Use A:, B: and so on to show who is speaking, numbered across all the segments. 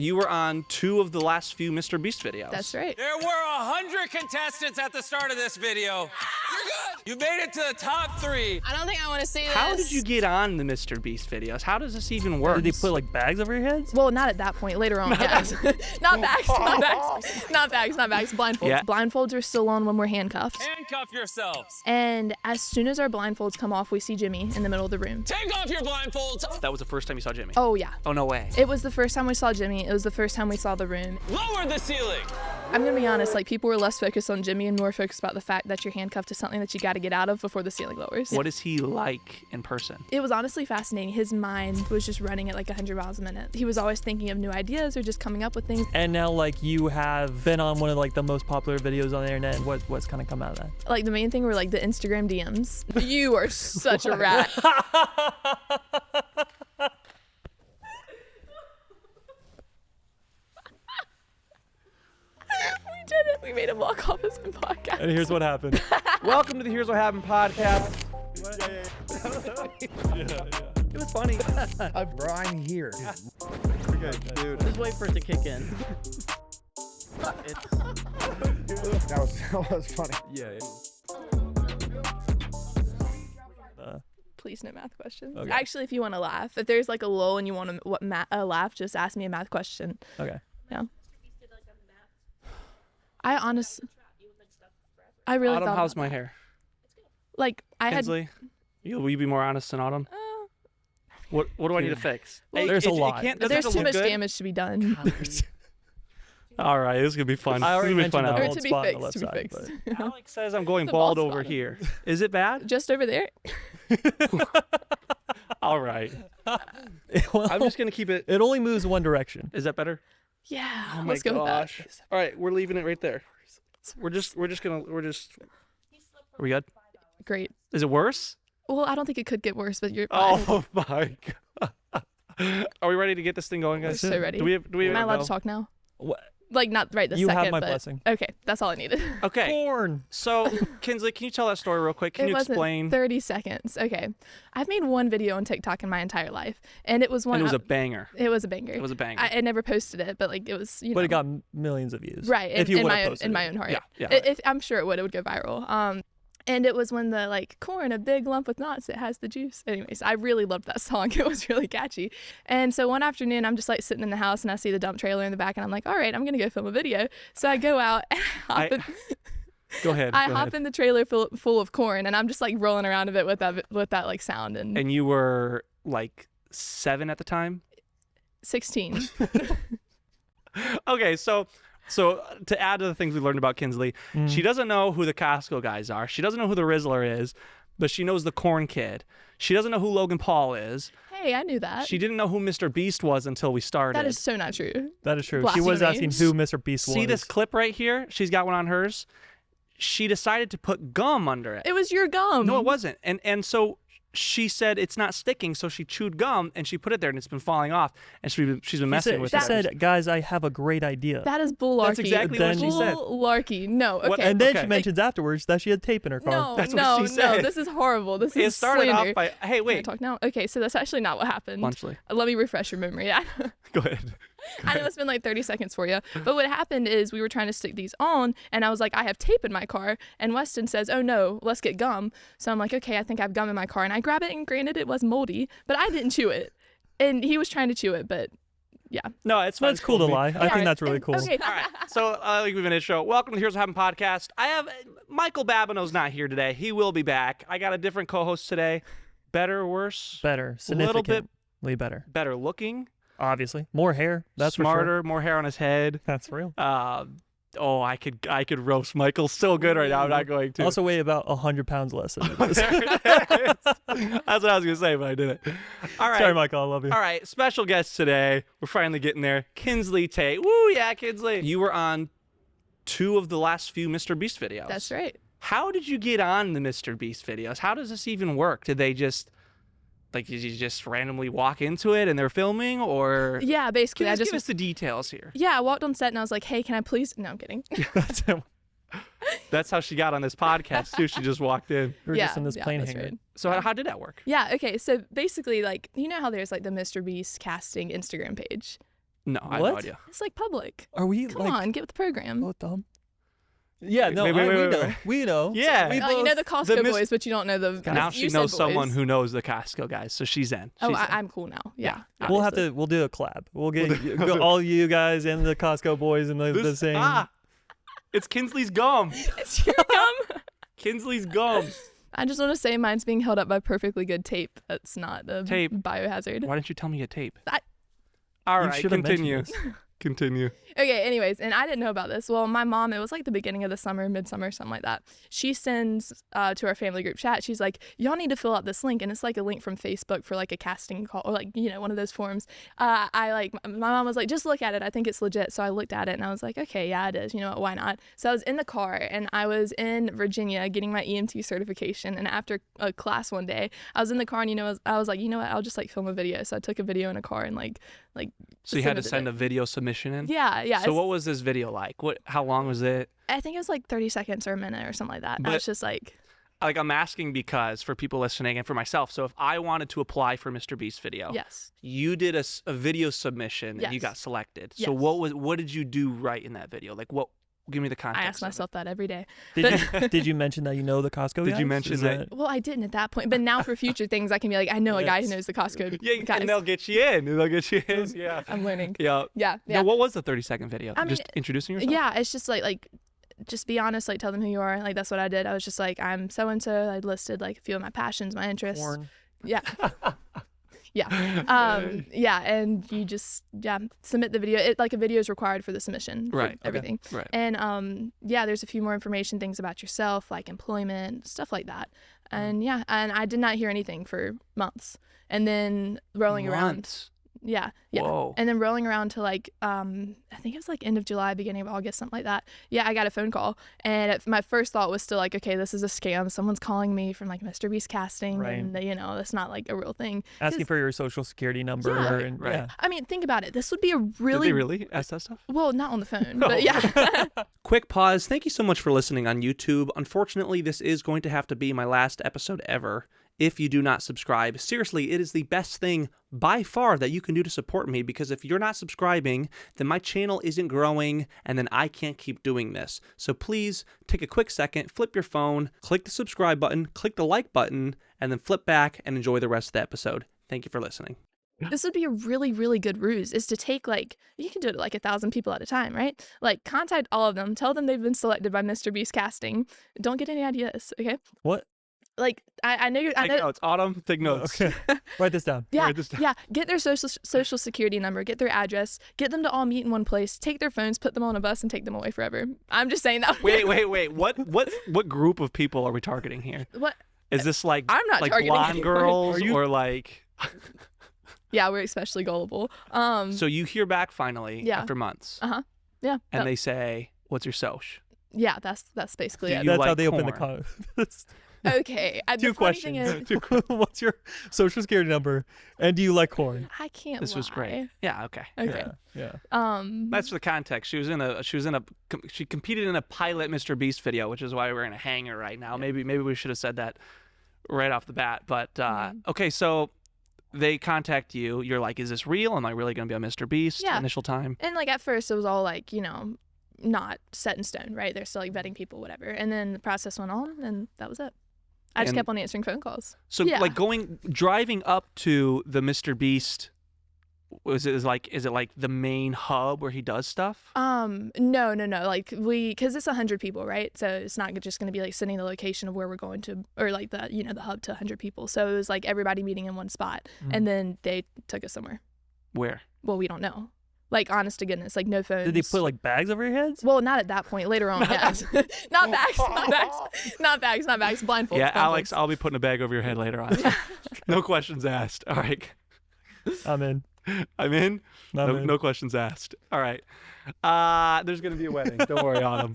A: You were on 2 of the last few MrBeast videos.
B: That's right.
C: There were 100 contestants at the start of this video. You're good. You made it to the top 3.
B: I don't think I want to see this.
A: How did you get on the MrBeast videos? How does this even work?
D: Did they put like bags over your heads?
B: Well, not at that point. Later on, yes. Not bags, not bags. Not bags, not bags. Blindfolds.
A: Yeah.
B: Blindfolds are still on when we're handcuffed.
C: Handcuff yourselves.
B: And as soon as our blindfolds come off, we see Jimmy in the middle of the room.
C: Take off your blindfolds.
A: That was the first time you saw Jimmy?
B: Oh, yeah.
A: Oh, no way.
B: It was the first time we saw Jimmy. It was the first time we saw the room.
C: Lower the ceiling.
B: I'm gonna be honest, like people were less focused on Jimmy and more focused about the fact that you're handcuffed to something that you got to get out of before the ceiling lowers.
A: What is he like in person?
B: It was honestly fascinating. His mind was just running at like 100 miles a minute. He was always thinking of new ideas or just coming up with things.
D: And now like you have been on one of like the most popular videos on the internet. What's kind of come out of that?
B: Like the main thing were like the Instagram DMs. You are such a rat. We did it. We made him walk off his own podcast.
D: And here's what happened.
A: Welcome to the Here's What Happened podcast. It was funny.
E: Bro, I'm here.
A: Good, dude.
F: Just wait for it to kick in.
E: That was funny.
A: Yeah.
B: Please no math questions.
D: Okay.
B: Actually, if you want to laugh, if there's like a lull and you want to laugh, just ask me a math question.
D: Okay.
B: Yeah. I honestly, I really
A: Autumn,
B: thought
A: how's
B: about
A: my
B: that.
A: hair?
B: Like I
A: Kinsley, will you be more honest than Autumn? What do I need to fix?
B: Well,
D: there's a lot.
B: had.
A: Doesn't
B: There's
A: it
B: too
A: look
B: much
A: good?
B: damage to be done.
A: All right, this is gonna be fun.
D: I already
A: This is gonna be
D: mentioned
A: fun.
D: the
B: Or
A: Alex.
D: bald
B: to be
D: spot on the
B: fixed. To
D: left
B: be
D: side,
B: fixed.
A: Alex says I'm going
B: The
A: bald
B: bald
A: over
B: spot.
A: here. Is it bad?
B: Just over there.
A: All right.
D: Well,
A: I'm just gonna keep it.
D: it only moves one direction.
A: Is that better?
B: Yeah.
A: Oh my
B: let's go
A: gosh.
B: with that.
A: All right, we're leaving it right there. We're just. Are we good?
B: Great.
A: Is it worse?
B: Well, I don't think it could get worse, but you're.
A: Oh my god. Are we ready to get this thing going,
B: We're
A: guys?
B: so ready.
A: Do we have
B: Am I allowed
A: no?
B: to talk now?
D: What?
B: Like not right this
D: You
B: second.
D: have my
B: but...
D: blessing.
B: Okay, that's all I needed.
A: Okay.
D: Corn.
A: So, Kinsley, can you tell that story real quick? Can
B: It
A: you
B: wasn't
A: explain?
B: 30 seconds. Okay. I've made one video on TikTok in my entire life, and it was one.
A: And it was a banger.
B: It was a banger.
A: It was a banger.
B: I never posted it, but like it was. You
D: But
B: know.
D: it got millions of views.
B: Right.
D: If you
B: in
D: would
B: my
D: have
B: own,
D: posted
B: in
D: it.
B: my own heart.
A: Yeah.
B: I'm sure it would go viral. And it was when the like corn, a big lump with nuts, it has the juice. Anyways, I really loved that song. It was really catchy. And so one afternoon, I'm just like sitting in the house and I see the dump trailer in the back and I'm like, all right, I'm going to go film a video. So I go out and
A: Go ahead.
B: I
A: go
B: hop
A: ahead.
B: in the trailer full of corn and I'm just like rolling around a bit with that like sound. And
A: And you were like 7 at the time?
B: 16.
A: Okay, so to add to the things we learned about Kinsley, she doesn't know who the Costco guys are. She doesn't know who the Rizzler is, but she knows the Corn Kid. She doesn't know who Logan Paul is.
B: Hey, I knew that.
A: She didn't know who MrBeast was until we started.
B: That is so not true.
D: That is true. She was
B: Blasphemy.
D: asking who MrBeast was.
A: See this clip right here? She's got one on hers. She decided to put gum under it.
B: It was your gum.
A: No, it wasn't. And so she said it's not sticking, so she chewed gum and she put it there and it's been falling off. And she's been messing with
D: She
A: it.
D: said, guys, I have a great idea.
B: That is bullarchy.
A: That's exactly what she said.
B: Bullarchy. No, okay.
A: What-
D: And then
A: Okay.
D: she mentions afterwards that she had tape in her car.
B: No,
A: That's what
B: no,
A: she said.
B: no. This is horrible. This
A: It
B: is
A: started
B: slander.
A: off by, hey,
B: Can I
A: wait.
B: talk now? Okay, so that's actually not what happened.
A: Lunchley.
B: Let me refresh your memory.
A: Go ahead.
B: I know it's been like 30 seconds for you. But what happened is we were trying to stick these on, and I was like, I have tape in my car. And Weston says, oh no, let's get gum. So I'm like, okay, I think I have gum in my car. And I grab it, and granted, it was moldy, but I didn't chew it. And he was trying to chew it, but yeah.
A: No, it's fine.
D: That's cool to lie. I think that's really cool.
B: Okay.
A: All right. So, like we've been intro. Welcome to the Here's What Happened podcast. I have Michael Babineau's not here today. He will be back. I got a different co-host today. Better, worse,
D: Better.
A: A little bit
D: Significantly better.
A: better looking,
D: Obviously. More hair. That's
A: smarter,
D: for sure.
A: more hair on his head.
D: That's real.
A: Oh, I could roast Michael so good right now. I'm not going to.
D: Also weigh about 100 pounds less than it is.
A: There it is. That's what I was gonna say, but I didn't. All right.
D: Sorry, Michael. I love you.
A: All right, special guest today. We're finally getting there. Kinsley Tate. Woo, yeah, Kinsley. You were on 2 of the last few MrBeast videos.
B: That's right.
A: How did you get on the MrBeast videos? How does this even work? Did they just, like, did you just randomly walk into it and they're filming, or?
B: Yeah, basically.
A: Give
B: I
A: us,
B: just
A: give us the details here.
B: Yeah, I walked on set and I was like, hey, can I please? No, I'm kidding.
A: That's how she got on this podcast, too. She just walked in.
D: We were just in this plane
B: that's
D: hangar.
B: right.
A: So how did that work?
B: Yeah, okay. So basically, like, you know how there's like the MrBeast casting Instagram page?
A: No, I have no
D: What?
A: idea.
B: It's like public.
D: Are we
B: Come
D: like
B: on, get with the program.
D: both dumb? Yeah, no,
A: wait,
D: we
A: wait,
D: know.
A: wait.
D: We know.
A: Yeah.
D: We
B: Oh, you know the
D: both-
B: Costco
A: Miss-
B: boys, but you don't know the.
A: Now
B: you
A: she
B: said
A: knows someone
B: boys.
A: who knows the Costco guys, so she's in.
B: Oh,
A: She's in.
B: I'm cool now. Yeah.
D: We'll have
B: obviously.
D: to. We'll do a collab. We'll get all you guys and the Costco boys in the same.
A: It's Kinsley's gum.
B: It's your gum.
A: Kinsley's gum.
B: I just want to say mine's being held up by perfectly good tape. That's not a
A: Tape.
B: biohazard.
A: Why didn't you tell me a tape?
B: I-
A: All
D: You
A: right,
D: should have mentioned
A: continue.
D: this.
A: Continue.
B: Okay, anyways, and I didn't know about this. Well, my mom, it was like the beginning of the summer, midsummer, something like that. She sends to our family group chat, she's like, y'all need to fill out this link. And it's like a link from Facebook for like a casting call or like, one of those forms. My mom was like, just look at it. I think it's legit. So I looked at it and I was like, okay, yeah, it is. You know what? Why not? So I was in the car and I was in Virginia getting my EMT certification. And after a class one day, I was in the car and, I was like, you know what? I'll just like film a video. So I took a video in a car and like.
A: So you had to
B: submitted
A: send
B: it.
A: a video submission in?
B: Yeah.
A: So what was this video like? How long was it?
B: I think it was like 30 seconds or a minute or something like that. I
A: But-
B: was just like,
A: I'm asking because for people listening and for myself. So if I wanted to apply for MrBeast video,
B: yes.
A: you did a video submission and you
B: Yes.
A: got selected. So
B: Yes.
A: what did you do right in that video? Like what? Give me the context.
B: I ask
A: of it.
B: myself that every day.
D: Did you mention that you know the Costco
A: Did
D: guys?
A: you mention
D: Is
A: that-
B: Well, I didn't at that point, but now for future things, I can be like, I know a guy who
D: Yes.
B: knows the Costco
A: Yeah,
B: guys.
A: and they'll get you in. They'll get you in. Yeah.
B: I'm learning.
A: Yeah.
B: Yeah.
A: No, what was the 30-second video?
B: I mean,
A: Just introducing yourself?
B: Yeah, it's just like, just be honest, like tell them who you are. Like that's what I did. I was just like, I'm so and so. I listed like a few of my passions, my interests.
D: Porn.
B: Yeah. Yeah, and you just submit the video. A video is required for the submission. For
A: Right, okay,
B: Everything.
A: right.
B: And there's a few more information things about yourself, like employment, stuff like that. And and I did not hear anything for months. And then rolling around.
A: Months.
B: Yeah.
A: Whoa.
B: And then rolling around to like I think it was like end of July, beginning of August, something like that. Yeah, I got a phone call, and my first thought was still like, okay, this is a scam. Someone's calling me from like MrBeast casting,
D: Right.
B: and that's not like a real thing.
D: Asking
B: 'Cause-
D: for your social security number.
B: Yeah.
D: and,
A: Right.
D: yeah.
B: I mean, think about it. This would be a
A: Did
B: really,
A: they really ask that stuff?
B: well, not on the phone, but yeah.
A: Quick pause. Thank you so much for listening on YouTube. Unfortunately, this is going to have to be my last episode ever. If you do not subscribe, seriously, it is the best thing by far that you can do to support me, because if you're not subscribing, then my channel isn't growing and then I can't keep doing this. So please take a quick second, flip your phone, click the subscribe button, click the like button, and then flip back and enjoy the rest of the episode. Thank you for listening.
B: This would be a really, really good ruse, is to take you can do it like 1,000 people at a time, right? Like contact all of them, tell them they've been selected by MrBeast casting. Don't get any ideas, okay?
D: What?
B: Like I know.
A: Take notes. Autumn, take notes.
D: Okay. Write this down.
B: Yeah,
A: Write this down.
B: yeah. Get their social security number, get their address, get them to all meet in one place, take their phones, put them on a bus, and take them away forever. I'm just saying that.
A: Wait. What group of people are we targeting here?
B: What?
A: Is this like
B: I'm not
A: like
B: targeting
A: blonde
B: anyone.
A: girls or like?
B: Yeah, we're especially gullible.
A: So you hear back finally
B: Yeah.
A: after months,
B: Yeah.
A: and
B: no,
A: they say, "What's your soch?"
B: yeah, that's basically
A: Do
B: it.
A: you
D: That's
A: like
D: how they open the
A: corn?
B: Okay. The
D: Two
B: funny thing
D: questions.
B: is,
D: What's your social security number? And do you like corn?
B: I can't.
A: This was great.
B: lie.
A: Yeah. Okay.
B: Okay.
D: Yeah.
A: That's the context. She competed in a pilot MrBeast video, which is why we're in a hangar right now. Maybe we should have said that right off the bat. But okay, so they contact you. You're like, is this real? Am I really going to be on MrBeast?
B: Yeah.
A: Initial time.
B: And like at first it was all like, not set in stone, right? They're still like vetting people, whatever. And then the process went on, and that was it. I just
A: And-
B: kept on answering phone calls.
A: So
B: Yeah.
A: like driving up to the MrBeast, is it like the main hub where he does stuff?
B: No. Like because it's 100 people, right? So it's not just going to be like sending the location of where we're going to, or like the the hub to 100 people. So it was like everybody meeting in one spot, and then they took us somewhere.
A: Where?
B: Well, we don't know. Like honest to goodness, like no phones.
D: Did they put like bags over your heads?
B: Well, not at that point. Later on, yes. Not bags, not bags. Blindfolds.
A: Yeah, Alex,
B: blindfolds.
A: I'll be putting a bag over your head later on. No questions asked. All right.
D: I'm in.
A: I'm in.
D: I'm in.
A: No questions asked. All right. There's gonna be a wedding. Don't worry, Autumn.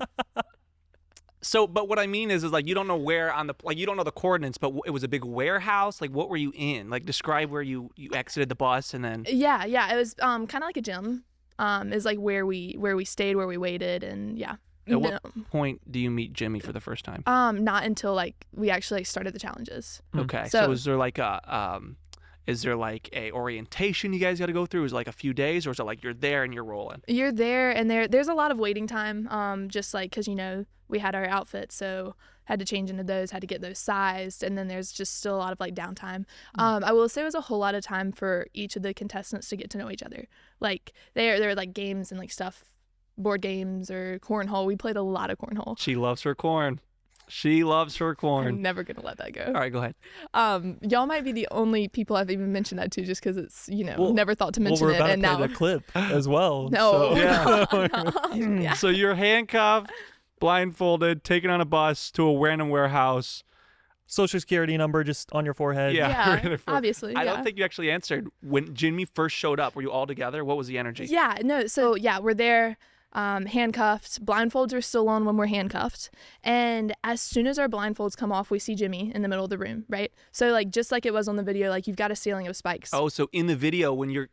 A: So, but what I mean is like you don't know where on the you don't know the coordinates, but it was a big warehouse. Like, what were you in? Like, describe where you exited the bus and then.
B: Yeah. It was kind of like a gym. Is like where we stayed, where we waited, and yeah.
A: At what point do you meet Jimmy for the first time?
B: Not until like we actually started the challenges.
A: Okay.
B: So-
A: So is there like a Is there like a orientation you guys got to go through? Is it like a few days, or is it like you're there and you're rolling?
B: You're there, and there's a lot of waiting time, just like because we had our outfits, so had to change into those, had to get those sized, and then there's just still a lot of like downtime. I will say it was a whole lot of time for each of the contestants to get to know each other. Like there were like games and like stuff, board games or cornhole. We played a lot of cornhole.
A: She loves her corn. She loves her corn.
B: I'm never gonna let that go.
A: All right, go ahead.
B: Y'all might be the only people I've even mentioned that to, just because it's
D: Well,
B: never thought to mention
D: we're
B: it,
D: about
B: and
D: to play
B: now
D: the clip as well.
B: no,
D: So,
B: no. Yeah.
A: So you're handcuffed, blindfolded, taken on a bus to a random warehouse.
D: Social security number just on your forehead.
B: Yeah, obviously.
A: I
B: yeah.
A: don't think you actually answered. When Jimmy first showed up, were you all together? What was the energy?
B: Yeah, no, so yeah, we're there, handcuffed. Blindfolds are still on when we're handcuffed. And as soon as our blindfolds come off, we see Jimmy in the middle of the room, right? So like just like it was on the video, like you've got a ceiling of spikes.
A: Oh, so in the video when your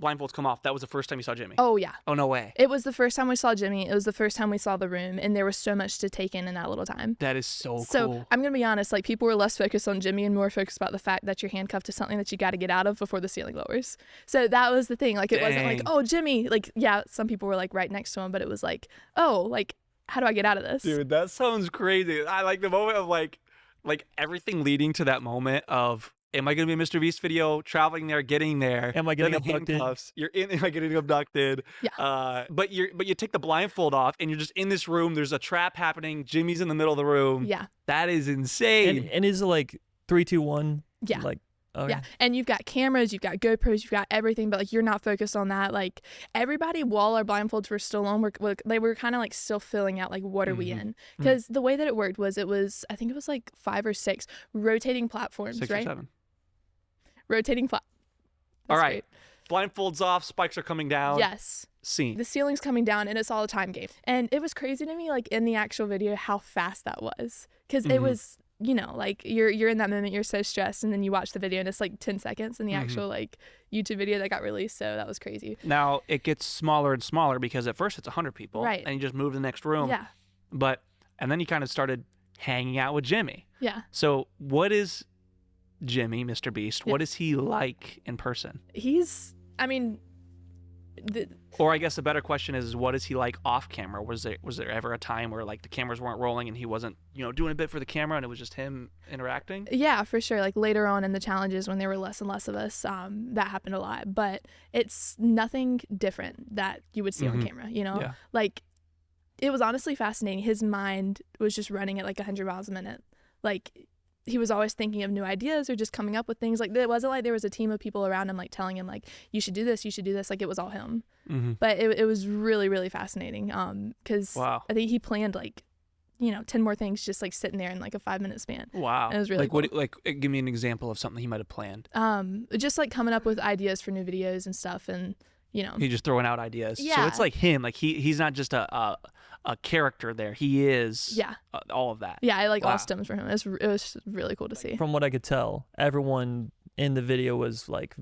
A: blindfolds come off, that was the first time you saw Jimmy?
B: Oh, yeah.
A: Oh, no way.
B: It was the first time we saw Jimmy. It was the first time we saw the room, and there was so much to take in that little time.
A: That is so
B: So
A: cool.
B: I'm gonna be honest, like people were less focused on Jimmy and more focused about the fact that you're handcuffed to something that you got to get out of before the ceiling lowers. So that was the thing. Like it wasn't like,
A: Dang.
B: oh, Jimmy. Like yeah, some people were like right next to him, but it was like, oh, like how do I get out of this?
A: Dude, that sounds crazy. I like the moment of like everything leading to that moment of, am I going to be a MrBeast video, traveling there, getting there?
D: Am I getting
A: then the
D: abducted?
A: handcuffs, You're in, am I getting abducted?
B: Yeah.
A: But you take the blindfold off and you're just in this room. There's a trap happening. Jimmy's in the middle of the room.
B: Yeah.
A: That is insane.
D: And is it like 3, 2, 1?
B: Yeah.
D: Like, okay.
B: Yeah, and you've got cameras, you've got GoPros, you've got everything, but like you're not focused on that. Like everybody, while our blindfolds were still on, they were kind of like still filling out like what are we in? Because the way that it worked was I think it was like 5 or 6 rotating platforms,
A: 6
B: right?
A: or 7.
B: Rotating
A: All right. Blindfolds off. Spikes are coming down.
B: Yes.
A: Scene.
B: The ceiling's coming down, and it's all a time game. And it was crazy to me, like in the actual video, how fast that was, because it was. Like you're in that moment, you're so stressed, and then you watch the video and it's like 10 seconds in the actual like YouTube video that got released. So that was crazy.
A: Now it gets smaller and smaller because at first it's 100 people.
B: Right.
A: And you just move to the next room.
B: Yeah.
A: And then you kind of started hanging out with Jimmy.
B: Yeah.
A: So what is Jimmy, MrBeast? What is he like in person? Or I guess the better question is, what is he like off camera? Was there ever a time where like the cameras weren't rolling and he wasn't, doing a bit for the camera and it was just him interacting?
B: Yeah, for sure. Like later on in the challenges when there were less and less of us, that happened a lot. But it's nothing different that you would see on camera,
A: Yeah.
B: Like it was honestly fascinating. His mind was just running at like 100 miles a minute. Like he was always thinking of new ideas or just coming up with things. Like it wasn't like there was a team of people around him like telling him like you should do this, you should do this. Like it was all him. But it was really, really fascinating because I think he planned like 10 more things just like sitting there in like a 5-minute span.
A: Wow.
B: And it was really cool.
A: Give me an example of something he might have planned.
B: Just like coming up with ideas for new videos and stuff, and
A: he's just throwing out ideas.
B: Yeah.
A: So it's like him. Like he's not just a character there. He is all of that.
B: Yeah, it all stems from him. It was really cool to see.
D: From what I could tell, everyone in the video was like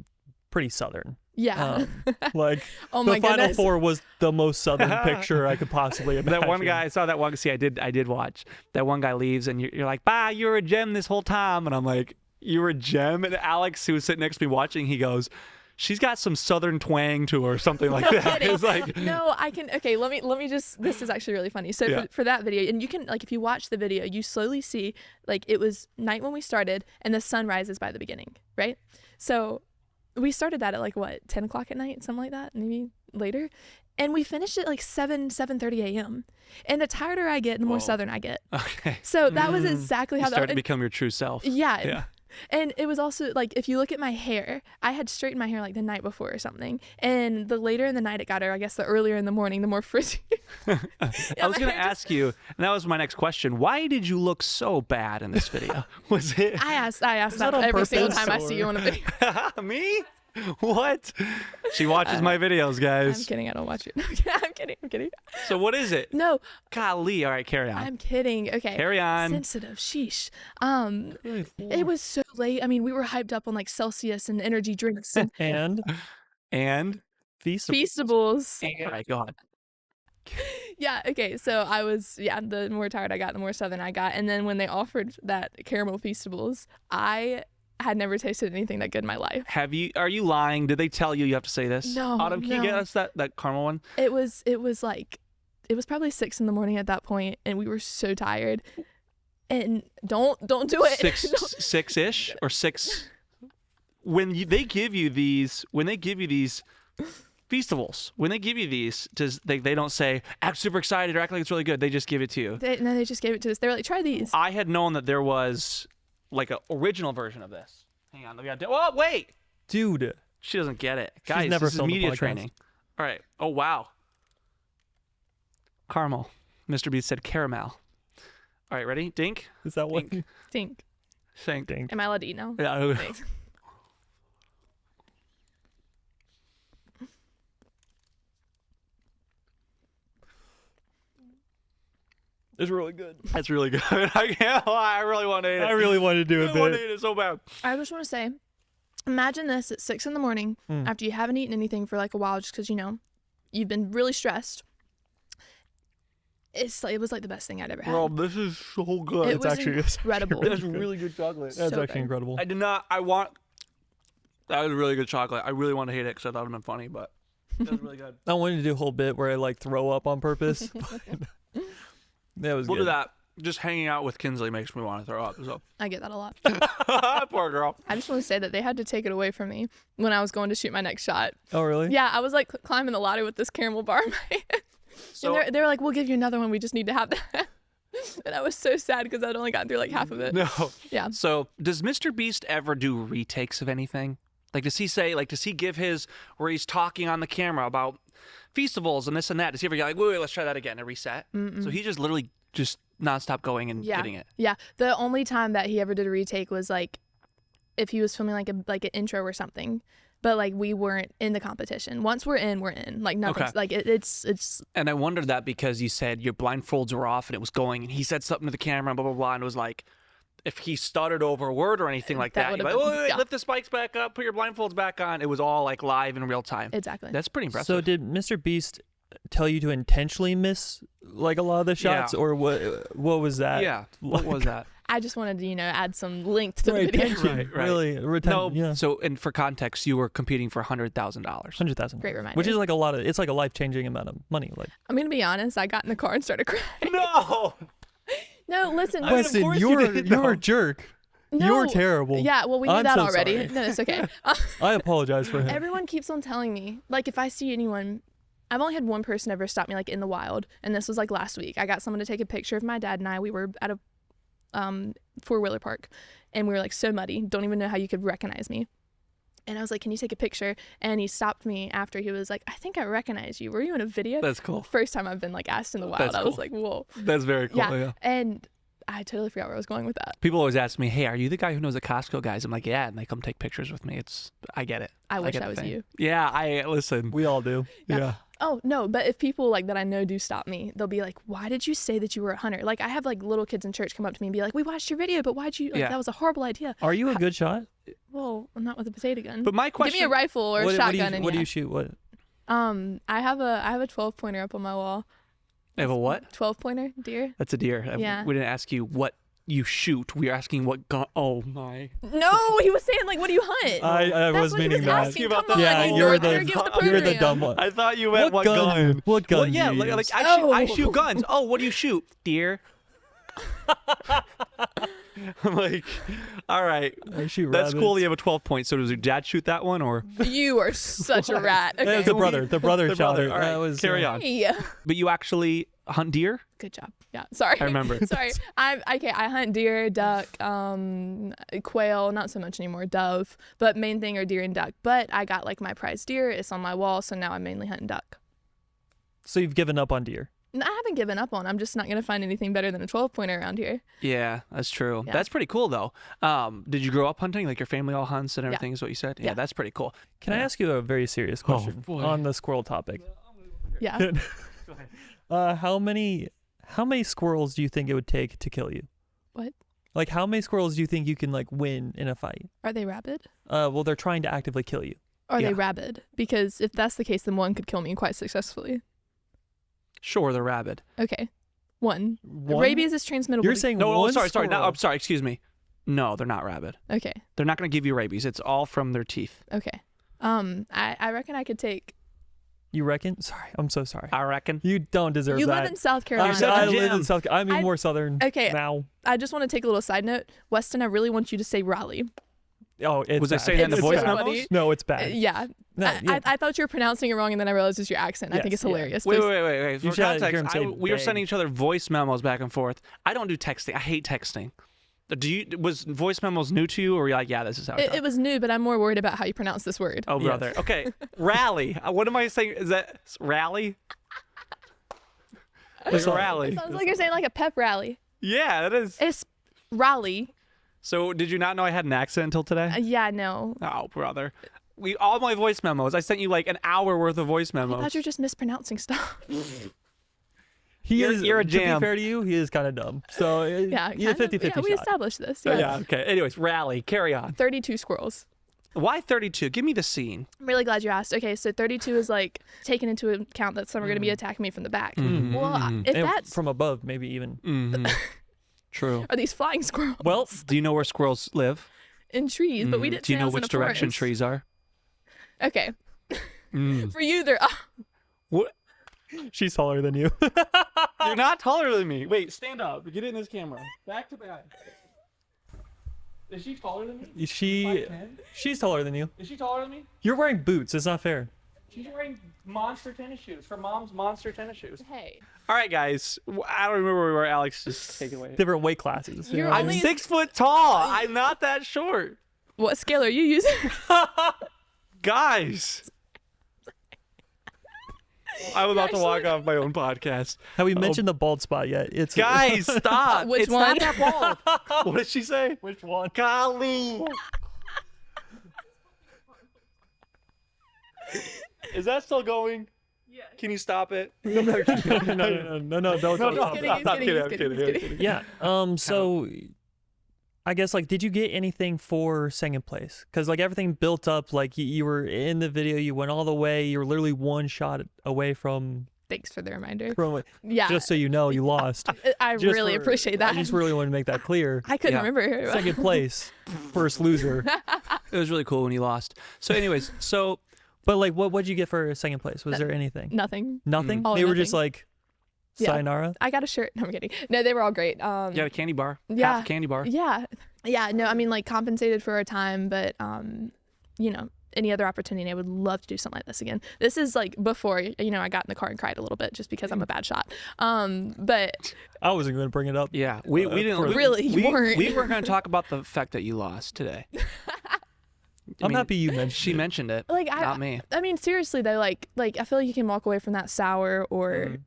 D: pretty Southern.
B: Yeah.
D: Like
B: oh
D: the
B: my
D: Final
B: goodness.
D: Four was the most Southern picture I could possibly imagine.
A: That one guy, I saw that one. See, I did watch. That one guy leaves, and you're like, "Bye, you were a gem this whole time," and I'm like, "You were a gem." And Alex, who was sitting next to me watching, he goes, "She's got some Southern twang to her," or something like that. It's like,
B: no, I can. Okay, let me just. This is actually really funny. So for that video, and you can like if you watch the video, you slowly see like it was night when we started, and the sun rises by the beginning, right? So we started that at like what 10 o'clock at night, something like that, maybe later, and we finished it like 7:30 a.m. And the tireder I get, the more Southern I get.
A: okay.
B: So that was exactly how
A: you
B: that
A: started to become your true self.
B: Yeah. And it was also like if you look at my hair, I had straightened my hair like the night before or something, and the later in the night it got, or I guess the earlier in the morning, the more frizzy.
A: I was going to ask you, and that was my next question. Why did you look so bad in this video? Was it?
B: I asked that
D: on
B: every single
D: purpose,
B: time I see you on a video.
A: Me? What? She watches my videos, guys.
B: I'm kidding. I don't watch it. I'm kidding.
A: So what is it?
B: No.
A: Golly. All right, carry on.
B: I'm kidding. Okay.
A: Carry on.
B: Sensitive. Sheesh. It was so late. I mean, we were hyped up on like Celsius and energy drinks and
A: And
B: Feastables.
A: all right, go on.
B: Yeah. Okay. So I was, the more tired I got, the more Southern I got. And then when they offered that caramel Feastables, I I had never tasted anything that good in my life.
A: Are you lying? Did they tell you have to say this?
B: No,
A: Autumn, can you get
B: no.
A: us that caramel one?
B: It was probably 6 a.m. at that point, and we were so tired. And don't do it.
A: Six-ish or 6. They give you these festivals, when they give you these, they don't say act super excited or act like it's really good. They just give it to you.
B: They just gave it to us. They were like, try these.
A: I had known that there was like an original version of this. Hang on, oh wait,
D: Dude.
A: she doesn't get it,
D: She's
A: guys.
D: never
A: This is
D: filmed a
A: media
D: podcast.
A: training. All right. Oh wow. Caramel. MrBeast said caramel. All right, ready? Dink.
D: Is that what?
A: Dink.
B: Think.
A: Think.
D: Dink.
B: Am I allowed to eat now?
A: Yeah.
B: Thanks.
D: It's really good.
A: That's really good. I can't lie. I really want to eat it.
D: I really wanted to do
A: I
D: a
A: want to
D: bit.
A: eat it so bad.
B: I just want to say, imagine this at 6 a.m. after you haven't eaten anything for like a while, just because you've been really stressed. It was like the best thing I'd ever had.
A: Bro, this is so good.
B: It
D: It's
B: was
D: actually-
B: incredible.
A: That's really good chocolate.
D: That's
B: So
D: actually
B: good.
D: incredible.
A: That was really good chocolate. I really want to hate it because I thought it would have been funny, but it was really good.
D: I wanted to do a whole bit where I like throw up on purpose. But that was
A: We'll
D: good.
A: do that. Just hanging out with Kinsley makes me want to throw up. So.
B: I get that a lot.
A: Poor girl.
B: I just want to say that they had to take it away from me when I was going to shoot my next shot.
D: Oh, really?
B: Yeah, I was like climbing the ladder with this caramel bar in my hand.
A: So,
B: And they were like, we'll give you another one. We just need to have that. And I was so sad because I'd only gotten through like half of it.
A: no.
B: Yeah.
A: So, does MrBeast ever do retakes of anything? Like, does he give his, where he's talking on the camera about festivals and this and that? Does he ever go like, wait, let's try that again and reset? So he just literally just nonstop going and
B: Yeah.
A: getting it.
B: Yeah. The only time that he ever did a retake was like if he was filming like an intro or something. But like we weren't in the competition. Once we're in, we're in. Like nothing.
A: Okay.
B: Like it's.
A: And I wondered that because you said your blindfolds were off and it was going, and he said something to the camera, blah, blah, blah, and it was like, if he stuttered over a word or anything like
B: That
A: that, you're
B: would've
A: like,
B: been-
A: wait,
B: yeah.
A: lift the spikes back up, put your blindfolds back on. It was all like live in real time.
B: Exactly.
A: That's pretty impressive.
D: So did MrBeast tell you to intentionally miss like a lot of the shots,
A: Yeah.
D: or what was that?
A: yeah. What was that?
B: I just wanted to add some length to
D: Right,
B: the video.
D: tension.
A: Right, right.
D: Really,
A: No.
D: yeah.
A: So, and for context, you were competing for $100,000.
D: 100,000.
B: Great reminder.
D: Which is like a lot of. It's like a life-changing amount of money. Like
B: I'm gonna be honest. I got in the car and started crying.
A: No.
B: No, listen.
A: I mean, of
D: Weston,
A: course you
D: you're
A: did,
D: you're
A: though.
D: a jerk.
B: No.
D: You're terrible.
B: Yeah. Well, we knew
D: I'm
B: that
D: so
B: already.
D: sorry.
B: No, it's okay.
D: I apologize for him.
B: Everyone keeps on telling me, like, if I see anyone, I've only had one person ever stop me, like, in the wild, and this was, like, last week. I got someone to take a picture of my dad and I. We were at a four-wheeler park, and we were, like, so muddy. Don't even know how you could recognize me. And I was like, can you take a picture? And he stopped me after. He was like, I think I recognize you. Were you in a video?
A: That's cool.
B: First time I've been, like, asked in the wild.
A: That's
B: I was
A: cool.
B: like, whoa.
A: That's very cool. Yeah.
B: And I totally forgot where I was going with that.
A: People always ask me, "Hey, are you the guy who knows the Costco guys?" I'm like, "Yeah," and they come take pictures with me. I get it.
B: I wish
A: get
B: I
A: the
B: was
A: thing.
B: you.
A: Yeah, listen.
D: We all do. Yeah.
B: Oh, no, but if people like that I know do stop me, they'll be like, why did you say that you were a hunter? Like I have like little kids in church come up to me and be like, we watched your video, but why'd you, like,
A: Yeah.
B: that was a horrible idea.
D: Are you a good shot?
B: Well, I'm not with a potato gun.
A: But my question.
B: Give me a rifle or a
D: What
B: shotgun
D: do
B: and
D: you, what do
B: yeah.
D: you shoot? What?
B: I have a 12 pointer up on my wall.
A: I have a what?
B: 12 pointer deer.
A: That's a deer.
B: Yeah.
A: We didn't ask you what you shoot. We are asking what gun. Oh my.
B: No, he was saying like, what do you hunt?
D: I
B: That's
D: was
B: what he
D: meaning
B: was
D: that.
B: asking.
A: About
B: Come
A: that.
B: on,
D: Yeah,
B: you
D: you're
B: better
D: the
B: get with the
D: you're the
B: program.
D: dumb one.
A: I thought you meant what gun.
D: What gun?
A: Well,
D: do
A: yeah,
D: you use?
A: I shoot guns. Oh, what do you shoot? Deer. I'm like, all right.
D: I shoot
A: That's cool.
D: rabbits.
A: You have a 12 point. So does your dad shoot that one or?
B: You are such a rat.
D: That
B: Okay.
D: was the brother. The brother
A: The
D: shot
A: brother.
D: it.
A: All right,
D: That was,
A: carry on.
B: Hey.
A: But you actually hunt deer?
B: Good job. Yeah. Sorry.
A: I remember.
B: Sorry. I hunt deer, duck, quail, not so much anymore, dove, but main thing are deer and duck. But I got like my prize deer. It's on my wall, so now I'm mainly hunting duck.
D: So you've given up on deer.
B: And I haven't given up on. I'm just not gonna find anything better than a 12 pointer around here.
A: Yeah, that's true.
B: Yeah.
A: That's pretty cool though. Did you grow up hunting? Like your family all hunts and everything is what you said? Yeah,
B: Yeah.
A: that's pretty cool.
D: Can I ask you a very serious question
A: boy.
D: on the squirrel topic?
B: Yeah.
D: How many squirrels do you think it would take to kill you?
B: What?
D: Like how many squirrels do you think you can like win in a fight?
B: Are they rabid?
D: Well, they're trying to actively kill you.
B: Are
A: Yeah.
B: they rabid? Because if that's the case, then one could kill me quite successfully.
A: Sure, they're rabid.
B: Okay. One.
D: One?
B: Rabies is transmittable.
D: You're saying
A: No,
D: one
A: sorry.
D: squirrel.
A: No, I'm sorry. Excuse me. No, they're not rabid.
B: Okay.
A: They're not going to give you rabies. It's all from their teeth.
B: Okay. I reckon I could take.
D: You reckon? Sorry, I'm so sorry.
A: I reckon.
D: You don't deserve
B: You
D: that.
B: live in South
D: I,
B: Carolina.
D: I
A: Jim.
D: live in South. I'm
B: I-
D: more southern.
B: Okay.
D: Now.
B: I just want to take a little side note. Weston, I really want you to say Raleigh.
D: Oh, it's
A: Was I
D: bad.
A: saying that in the
B: It's
A: voice
B: so
A: memos?
B: funny.
D: No, it's bad.
B: Yeah.
D: No, yeah.
B: I thought you were pronouncing it wrong, and then I realized it's your accent. I think
D: Yes,
B: it's
D: yeah.
B: hilarious.
A: Wait.
D: You
A: For
D: should hear him
A: context,
D: say
A: we were
D: bang.
A: sending each other voice memos back and forth. I don't do texting. I hate texting. Was voice memos new to you, or were you like, yeah, this is how
B: It was new, but I'm more worried about how you pronounce this word.
A: Oh,
D: Yes.
A: brother. Okay. Rally. What am I saying? Is that rally? It's
D: all.
A: rally.
B: It sounds like you're saying like a pep rally.
A: Yeah, it is.
B: It's Raleigh.
A: So, did you not know I had an accent until today?
B: Yeah, no.
A: Oh, brother. All my voice memos. I sent you like an hour worth of voice
B: I
A: memos.
B: thought you were just mispronouncing stuff.
A: You're a
D: To be
A: jam.
D: fair to you, he is kind of dumb. So
B: Yeah,
D: he's a
B: kind of.
D: 50-50
B: Yeah, we
D: shot.
B: established this.
A: Oh,
B: Yeah.
A: yeah. Okay. Anyways, rally. Carry on.
B: 32 squirrels.
A: Why 32? Give me the scene.
B: I'm really glad you asked. Okay, so 32 is like taking into account that some are going to be attacking me from the back.
A: Mm-hmm.
B: Well, if
D: And
B: that's
D: from above, maybe even.
A: Mm-hmm. True.
B: are these flying squirrels
A: Well, do you know where squirrels live?
B: in trees, but we didn't.
A: Do you
B: say I
A: know
B: was in
A: which
B: a
A: direction
B: forest.
A: trees are?
B: Okay,
A: Mm.
B: for you, they're.
A: What?
D: She's taller than you.
A: You're not taller than me. Wait, stand up. Get in this camera. Back to back. Is she taller than me?
D: She's taller than you.
A: Is she taller than me?
D: You're wearing boots. It's not fair.
A: She's wearing monster tennis shoes. Her mom's monster tennis shoes.
B: Hey,
A: All right, guys. I don't remember where we were. Alex, just take it away.
D: Different weight classes.
B: You're
A: I'm
B: only-
A: 6 foot tall. I'm not that short.
B: what scale are you using?
A: Guys. I'm about to walk off my own podcast.
D: Have we mentioned the bald spot yet? It's
A: Guys, stop.
B: Which
A: it's
B: one?
A: not that bald. What did she say?
D: Which one?
A: Golly. Is that still going? Yeah. Can you stop it?
D: No, don't.
B: He's
A: Stop,
B: kidding,
A: kidding,
B: he's kidding.
A: I'm kidding.
D: Yeah. So, I guess did you get anything for second place? Because everything built up. You were in the video. You went all the way. You were literally one shot away from.
B: Thanks for the reminder.
D: Yeah. Just so you know, you lost.
B: I
D: Just
B: really appreciate that.
D: I just really want to make that clear.
B: I couldn't
A: Yeah.
B: remember.
D: Second place, first loser.
A: It was really cool when you lost. So, anyways,
D: But what'd you get for second place? Was there anything?
B: Nothing.
D: Nothing.
B: Oh,
D: They were just
B: nothing. Yeah.
D: sayonara.
B: I got a shirt. No, I'm kidding. No, they were all great.
A: you got a candy bar.
B: Yeah.
A: Half a candy bar.
B: Yeah. No, I mean compensated for our time, but any other opportunity, I would love to do something like this again. This is before I got in the car and cried a little bit just because I'm a bad shot. But
D: I wasn't going to bring it up.
A: Yeah. We didn't
B: Really, you weren't.
A: We weren't going to talk about the fact that you lost today.
D: I'm happy you mentioned.
A: She mentioned it. Not me.
B: I mean, seriously though, I feel like you can walk away from that sour or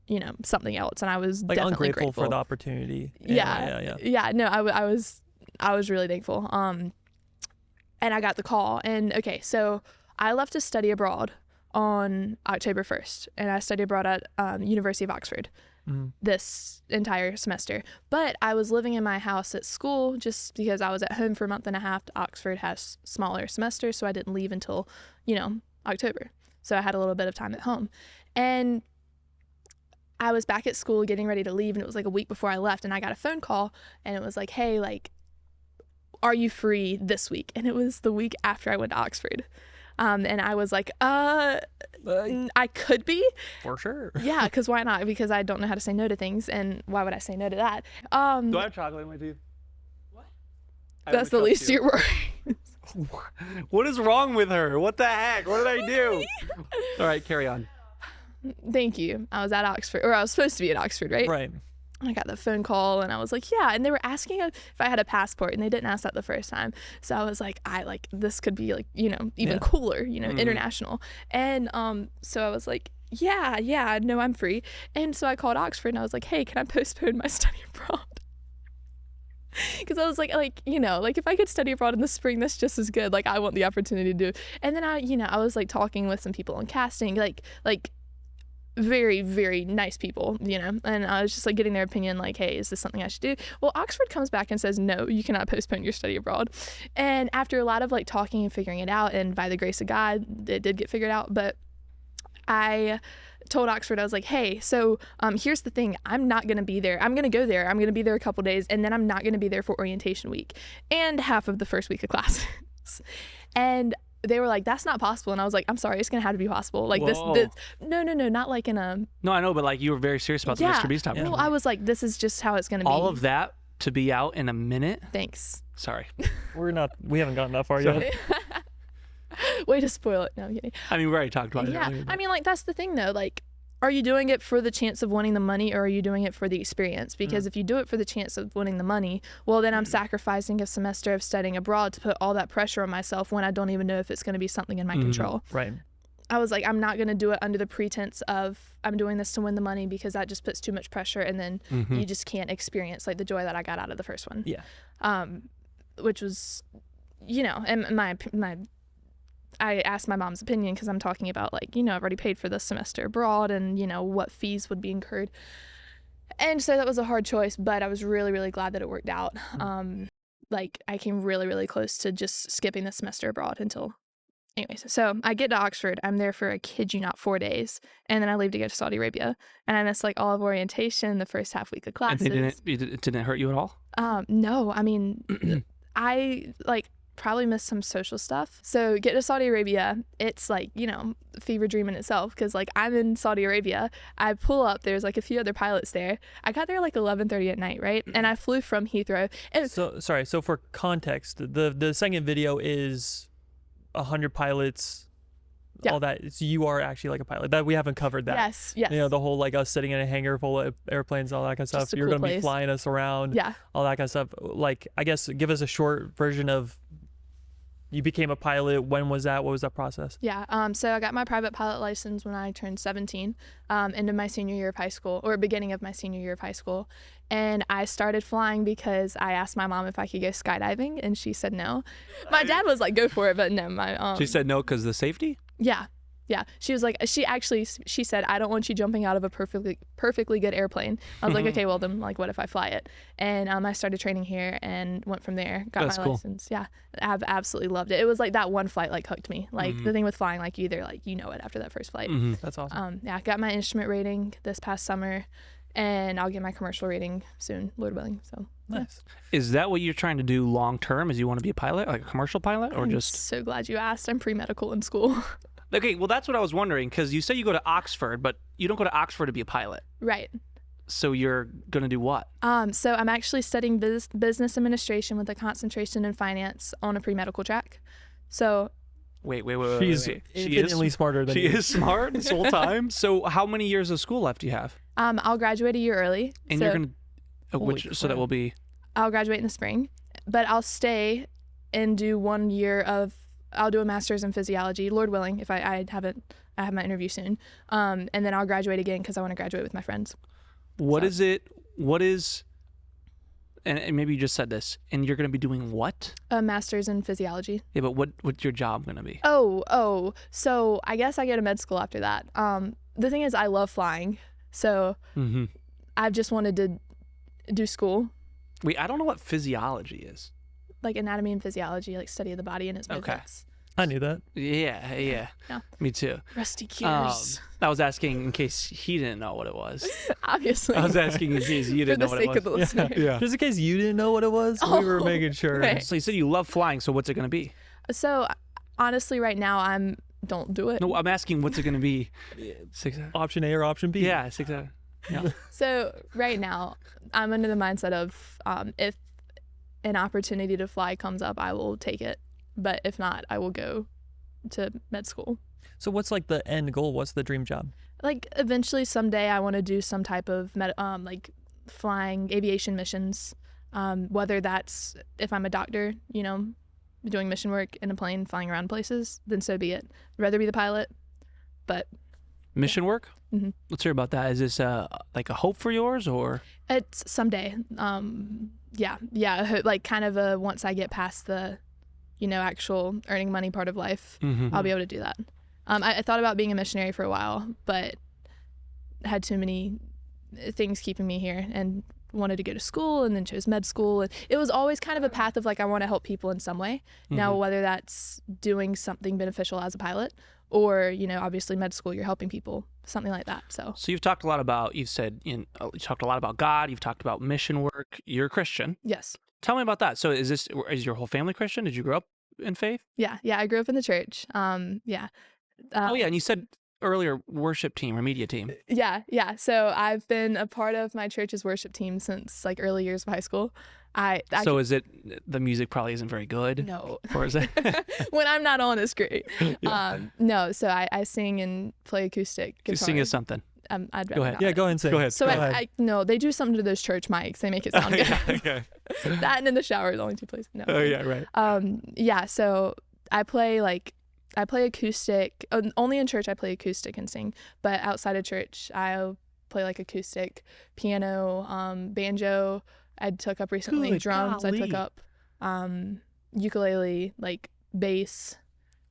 B: something else, and I was definitely
D: ungrateful
B: grateful
D: for the opportunity.
B: Yeah. No, I was really thankful. And I got the call, and okay, so I left to study abroad on October 1st, and I studied abroad at University of Oxford this entire semester. But I was living in my house at school just because I was at home for a month and a half. Oxford has smaller semesters, so I didn't leave until October. So I had a little bit of time at home, and I was back at school getting ready to leave, and it was a week before I left, and I got a phone call, and it was hey, are you free this week? And it was the week after I went to Oxford. And I was I could be.
D: For sure.
B: Yeah, because why not? Because I don't know how to say no to things, and why would I say no to that?
A: Do I have chocolate in my teeth? What?
B: That's the least you're worried.
A: What is wrong with her? What the heck? What did I do? All right, carry on.
B: Thank you. I was at Oxford, or I was supposed to be at Oxford, right?
D: Right.
B: And I got the phone call, and I was yeah. And they were asking if I had a passport, and they didn't ask that the first time. So I was this could be even cooler, international. And so I was yeah, no, I'm free. And so I called Oxford, and I was hey, can I postpone my study abroad? Because I was if I could study abroad in the spring, that's just as good. I want the opportunity to do. And then I was talking with some people on casting, very, very nice people, and I was just getting their opinion, hey, is this something I should do? Well, Oxford comes back and says, no, you cannot postpone your study abroad. And after a lot of talking and figuring it out, and by the grace of God, it did get figured out, but I told Oxford, I was like, hey, so here's the thing. I'm not going to be there. I'm going to go there. I'm going to be there a couple days, and then I'm not going to be there for orientation week and half of the first week of classes. And they were like, that's not possible. And I was like, I'm sorry, it's going to have to be possible. Like this, no, not like in a.
A: No, I know, but like you were very serious about the MrBeast opportunity.
B: Well, I was like, this is just how it's going to be.
A: All of that to be out in a minute?
B: Thanks.
A: Sorry.
D: We haven't gotten that far yet.
B: Way to spoil it. No, I'm kidding.
A: I mean, we already talked about it.
B: Yeah,
A: earlier,
B: I mean, like, that's the thing, though. Like, are you doing it for the chance of winning the money, or are you doing it for the experience? Because if you do it for the chance of winning the money, well, then I'm sacrificing a semester of studying abroad to put all that pressure on myself when I don't even know if it's going to be something in my control.
D: Right.
B: I was like, I'm not going to do it under the pretense of I'm doing this to win the money, because that just puts too much pressure, and then you just can't experience like the joy that I got out of the first one.
D: Yeah.
B: Which was, you know, and I asked my mom's opinion, because I'm talking about, like, you know, I've already paid for this semester abroad, and, you know, what fees would be incurred. And so that was a hard choice, but I was really, really glad that it worked out. Like, I came really, really close to just skipping the semester abroad until, anyways. So I get to Oxford. I'm there for, I kid you not, 4 days. And then I leave to go to Saudi Arabia. And I missed, like, all of orientation, the first half week of classes.
A: And it didn't hurt you at all?
B: No, I mean, I, like, probably missed some social stuff. So get to Saudi Arabia, it's like, you know, fever dream in itself, because like I'm in Saudi Arabia, I pull up, there's like a few other pilots there. I got there like 11:30 at night, right? And I flew from Heathrow.
D: So for context, the second video is 100 pilots, all that. So you are actually like a pilot. That we haven't covered that.
B: Yes.
D: You know, the whole like us sitting in a hangar full of airplanes, all that kind of stuff. You're
B: cool
D: going to be
B: place.
D: flying us around, all that kind of stuff. Like, I guess give us a short version of you became a pilot. When was that? What was that process?
B: Yeah. So I got my private pilot license when I turned 17, into my senior year of high school, or beginning of my senior year of high school. And I started flying because I asked my mom if I could go skydiving, and she said no. My dad was like, go for it, but no.
A: She said no because of the safety?
B: Yeah. She was like, she said, I don't want you jumping out of a perfectly good airplane. I was like, okay, well then, like, what if I fly it? And I started training here and went from there, got
A: That's
B: my
A: cool.
B: license. Yeah, I've absolutely loved it. It was like that one flight like hooked me. Like the thing with flying, like you either like, you know it after that first flight.
D: That's awesome.
B: Yeah, I got my instrument rating this past summer, and I'll get my commercial rating soon, Lord willing. So
D: Nice.
A: Is that what you're trying to do long term? Is you want to be a pilot, like a commercial pilot, or
B: I'm
A: just?
B: so glad you asked. I'm pre-medical in school.
A: Okay, well that's what I was wondering, because you say you go to Oxford, but you don't go to Oxford to be a pilot.
B: Right.
A: So you're gonna do what?
B: So I'm actually studying business administration with a concentration in finance on a pre-medical track. So
A: Wait.
D: She's
A: She
D: infinitely smarter than
A: She
D: you.
A: is smart this whole time. So how many years of school left do you have?
B: I'll graduate a year early.
A: And
B: so
A: you're gonna,
D: Holy
A: so that
D: crap.
A: will be.
B: I'll graduate in the spring, but I'll stay and do 1 year of. I'll do a master's in physiology, Lord willing, if I have my interview soon. And then I'll graduate again because I want to graduate with my friends.
A: What is it? What is? And maybe you just said this. And you're gonna be doing what?
B: A master's in physiology.
A: Yeah, but what's your job gonna be?
B: Oh. So I guess I go to med school after that. The thing is, I love flying, so I've just wanted to do school.
A: Wait, I don't know what physiology is.
B: Like anatomy and physiology, like study of the body and its movements.
D: I knew that.
A: Yeah.
B: Yeah.
A: Me too.
B: Rusty gears.
A: I was asking in case he didn't know what it was.
B: Obviously.
A: I was asking in case you didn't know
B: For
A: what
B: the
A: it
B: sake
A: was.
B: of the listener.
A: Yeah.
D: Just in case you didn't know what it was, we were making sure.
B: right.
A: So you said you love flying. So what's it gonna be?
B: So honestly, right now, don't do it.
A: No, I'm asking what's it gonna be.
D: Option A or option B?
A: Yeah, 6 out. Yeah.
B: So right now, I'm under the mindset of if an opportunity to fly comes up, I will take it. But if not, I will go to med school.
D: So what's like the end goal? What's the dream job?
B: Like eventually someday I want to do some type of like flying aviation missions, whether that's if I'm a doctor, you know, doing mission work in a plane flying around places, then so be it. I'd rather be the pilot, but
A: Mission work?
B: Mhm.
A: Let's hear about that. Is this like a hope for yours, or?
B: it's someday. Yeah, like kind of a once I get past the, you know, actual earning money part of life, I'll be able to do that. I thought about being a missionary for a while, but had too many things keeping me here and wanted to go to school and then chose med school. And it was always kind of a path of like, I want to help people in some way. Now, whether that's doing something beneficial as a pilot or, obviously med school, you're helping people, something like that. So
A: you've talked a lot about, you talked a lot about God, you've talked about mission work. You're a Christian.
B: yes.
A: Tell me about that. So is your whole family Christian? Did you grow up in faith?
B: Yeah. I grew up in the church. Yeah.
A: Oh yeah, and you said earlier worship team or media team.
B: Yeah. So I've been a part of my church's worship team since like early years of high school.
A: So is it the music probably isn't very good?
B: No.
A: Or is it?
B: When I'm not on, it's great.
A: Yeah.
B: No, so I sing and play acoustic guitar.
A: You sing us something.
B: I'd rather
A: Go ahead.
B: not.
D: Yeah, go ahead and say.
A: Go ahead.
B: So
A: Go
B: I no, they do something to those church mics. They make it sound good.
A: Okay.
B: That and in the shower is the only two places. No.
A: Oh yeah, right.
B: Yeah. So I play acoustic. Only in church I play acoustic and sing, but outside of church I play like acoustic, piano, banjo. I took up recently
A: Good
B: drums.
A: golly.
B: I took up ukulele, like bass.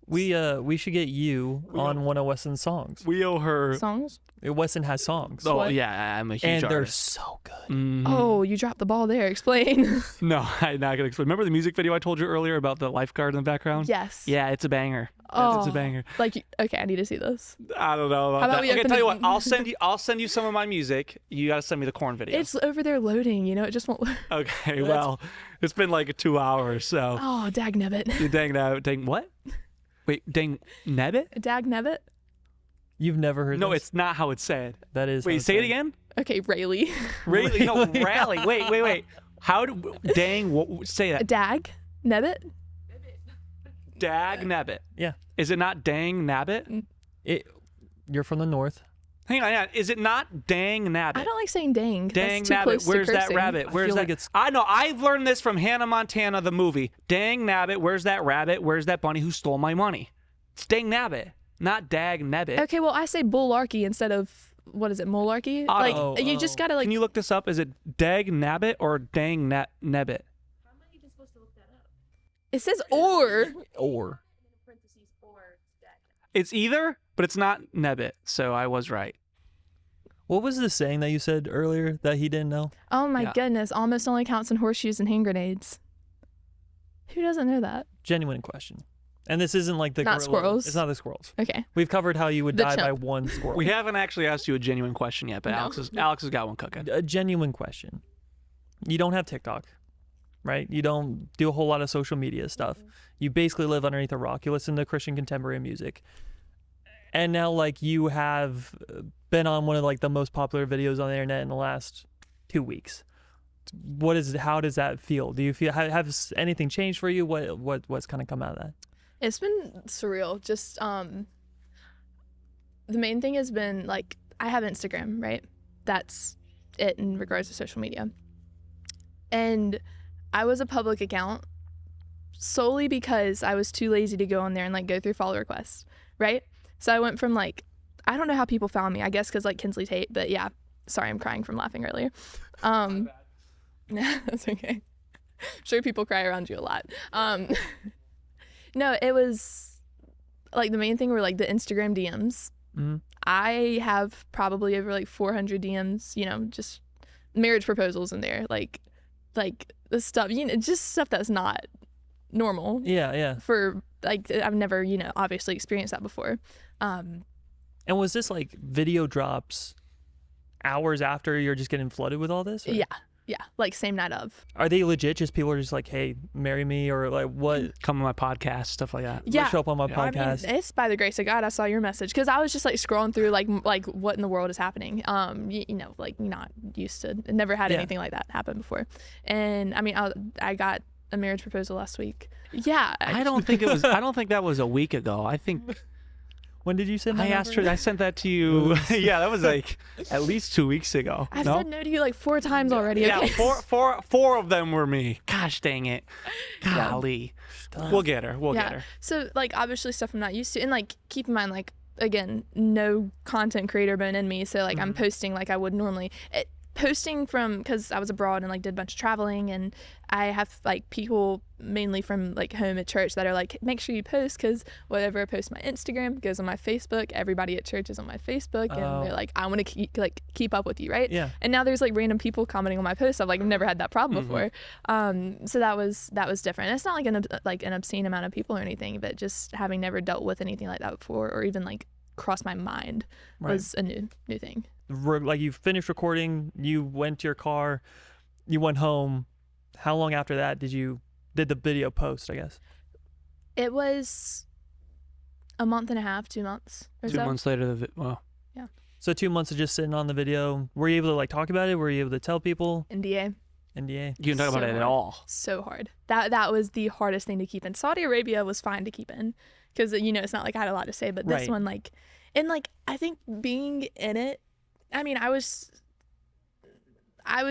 D: We should get you on one of Weston's songs.
A: We owe her.
B: Songs?
D: Weston has songs.
A: Oh
B: What?
A: yeah, I'm a huge
D: and they're
A: artist.
D: so good.
A: Mhm.
B: Oh, you dropped the ball there. Explain.
A: No, I'm not gonna explain. Remember the music video I told you earlier about the lifeguard in the background?
B: Yes.
A: Yeah, it's a banger.
B: Oh,
A: It's a banger.
B: Like, okay, I need to see this.
A: I don't know about
B: How about
A: that.
B: we
A: Okay,
B: open
A: tell you
B: it-
A: what. I'll send you some of my music. You gotta send me the corn video.
B: It's over there loading. It just won't.
A: Okay. Well, it's been like 2 hours, so.
B: Oh, dag nebbit.
A: You dang what? Wait, dang nebbit?
B: Dag nebbit.
D: You've never heard
A: No,
D: this?
A: it's not how it's said.
D: That is. how
A: Wait,
D: it's
A: say it
D: said.
A: again.
B: Okay, Rayleigh.
A: Really? No, rally. Wait. How do dang? Say that.
B: Dag nebbit.
A: Dag nabbit.
D: Yeah.
A: Is it not dang nabbit?
D: You're from the north.
A: Hang on. Is it not dang nabbit?
B: I don't like saying dang.
A: Dang
B: That's too
A: nabbit.
B: close to
A: Where's that
B: cursing.
A: rabbit?
D: I
A: Where's
D: feel
A: that?
D: like it's-
A: I know. I've learned this from Hannah Montana, the movie. Dang nabbit. Where's that rabbit? Where's that bunny who stole my money? It's dang nabbit, not dag nabbit.
B: Okay, well, I say bullarchy instead of, what is it, molarchy?
A: Oh,
B: Like, you just gotta, like,
A: Can you look this up? Is it dag nabbit or dang nabbit?
B: it says or.
D: Or.
A: It's either, but it's not nebbit. So I was right.
D: What was the saying that you said earlier that he didn't know?
B: Oh my
A: Yeah.
B: goodness, almost only counts in horseshoes and hand grenades. Who doesn't know that?
D: Genuine question. And this isn't like the
B: Not
D: gorilla.
B: squirrels.
D: It's not the squirrels.
B: Okay.
D: We've covered how you would
B: The
D: die by
B: chimp.
D: one squirrel.
A: We haven't actually asked you a genuine question yet, but
B: No.
A: Alex has got one cooking.
D: A genuine question. You don't have TikTok, right? You don't do a whole lot of social media stuff. You basically live underneath a rock. You listen to Christian contemporary music. And now, like, you have been on one of like the most popular videos on the internet in the last 2 weeks. How does that feel? Do you feel have anything changed for you? What's kind of come out of that?
B: It's been surreal. Just the main thing has been, like, I have Instagram, right? That's it in regards to social media. And I was a public account solely because I was too lazy to go on there and like go through follow requests, right? So I went from, like, I don't know how people found me. I guess because, like, Kinsley Tate, but yeah. Sorry, I'm crying from laughing earlier. That's okay. I'm sure people cry around you a lot. No, it was like the main thing were like the Instagram DMs.
D: Mm-hmm.
B: I have probably over like 400 DMs, just marriage proposals in there, like the stuff, just stuff that's not normal.
D: Yeah.
B: For like, I've never, obviously experienced that before.
D: And was this like video drops hours after you're just getting flooded with all this? Or?
B: Yeah, like same night of.
D: Are they legit? Just people are just like, hey, marry me, or like what?
A: Come on my podcast, stuff like that.
B: Yeah,
D: Show up on my
B: I mean,
D: podcast.
B: it's by the grace of God I saw your message, because I was just like scrolling through like what in the world is happening. Like not used to, never had
D: Yeah.
B: anything like that happen before. And I mean, I got a marriage proposal last week. Yeah,
A: I don't think that was a week ago. I think
D: When did you send that?
A: I asked her. I sent that to you. Yeah, that was like at least 2 weeks ago.
B: I've
A: no?
B: said no to you like 4 times already.
A: Yeah,
B: Okay?
A: four of them were me. Gosh dang it. Golly. We'll get her. We'll get her.
B: So like obviously stuff I'm not used to, and like keep in mind, like, again, no content creator bone in me, so like I'm posting like I would normally. posting from, because I was abroad and like did a bunch of traveling, and I have like people mainly from like home at church that are like, make sure you post, because whatever I post on my Instagram goes on my Facebook. Everybody at church is on my Facebook, and they're like, I want to keep up with you, right?
D: Yeah.
B: And now there's like random people commenting on my posts. I've like never had that problem before. So that was different. It's not like an obscene amount of people or anything, but just having never dealt with anything like that before, or even like crossed my mind, was a new thing.
D: Like, you finished recording, you went to your car, you went home. How long after that did the video post, I guess?
B: It was a month and a half, 2 months or so.
A: 2 months later, wow.
B: Yeah.
D: So 2 months of just sitting on the video. Were you able to like talk about it? Were you able to tell people?
B: NDA.
D: NDA.
A: You can talk about it at all.
B: So hard. That was the hardest thing to keep in. Saudi Arabia was fine to keep in, because it's not like I had a lot to say, but this one, like, and like, I think being in it, I mean, I was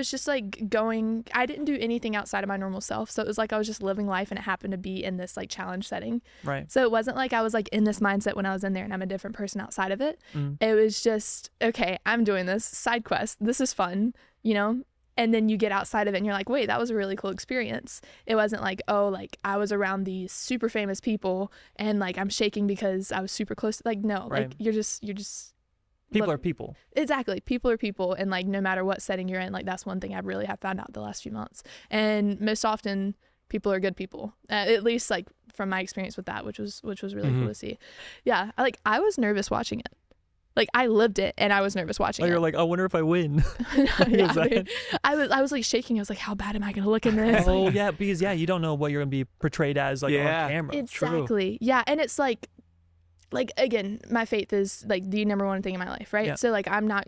B: just like going, I didn't do anything outside of my normal self. So it was like I was just living life, and it happened to be in this like challenge setting.
D: Right.
B: So it wasn't like I was like in this mindset when I was in there and I'm a different person outside of it. It was just, okay, I'm doing this side quest. This is fun, And then you get outside of it and you're like, wait, that was a really cool experience. It wasn't like, oh, like I was around these super famous people and like I'm shaking because I was super close. Like, no,
D: Right.
B: like you're just
D: People are people.
B: Exactly. People are people. And like, no matter what setting you're in, like that's one thing I really have found out the last few months. And most often people are good people, at least like from my experience with that, which was really cool to see. Yeah. I was nervous watching it. Like I lived it and I was nervous watching it.
D: You're like, I wonder if I win.
B: Yeah, dude. I was like shaking. I was like, how bad am I going to look in this?
D: Oh yeah. Because you don't know what you're going to be portrayed as like on camera.
B: Exactly.
A: True.
B: Yeah. And it's like again, my faith is like the number one thing in my life, right?
D: Yeah.
B: So like I'm not,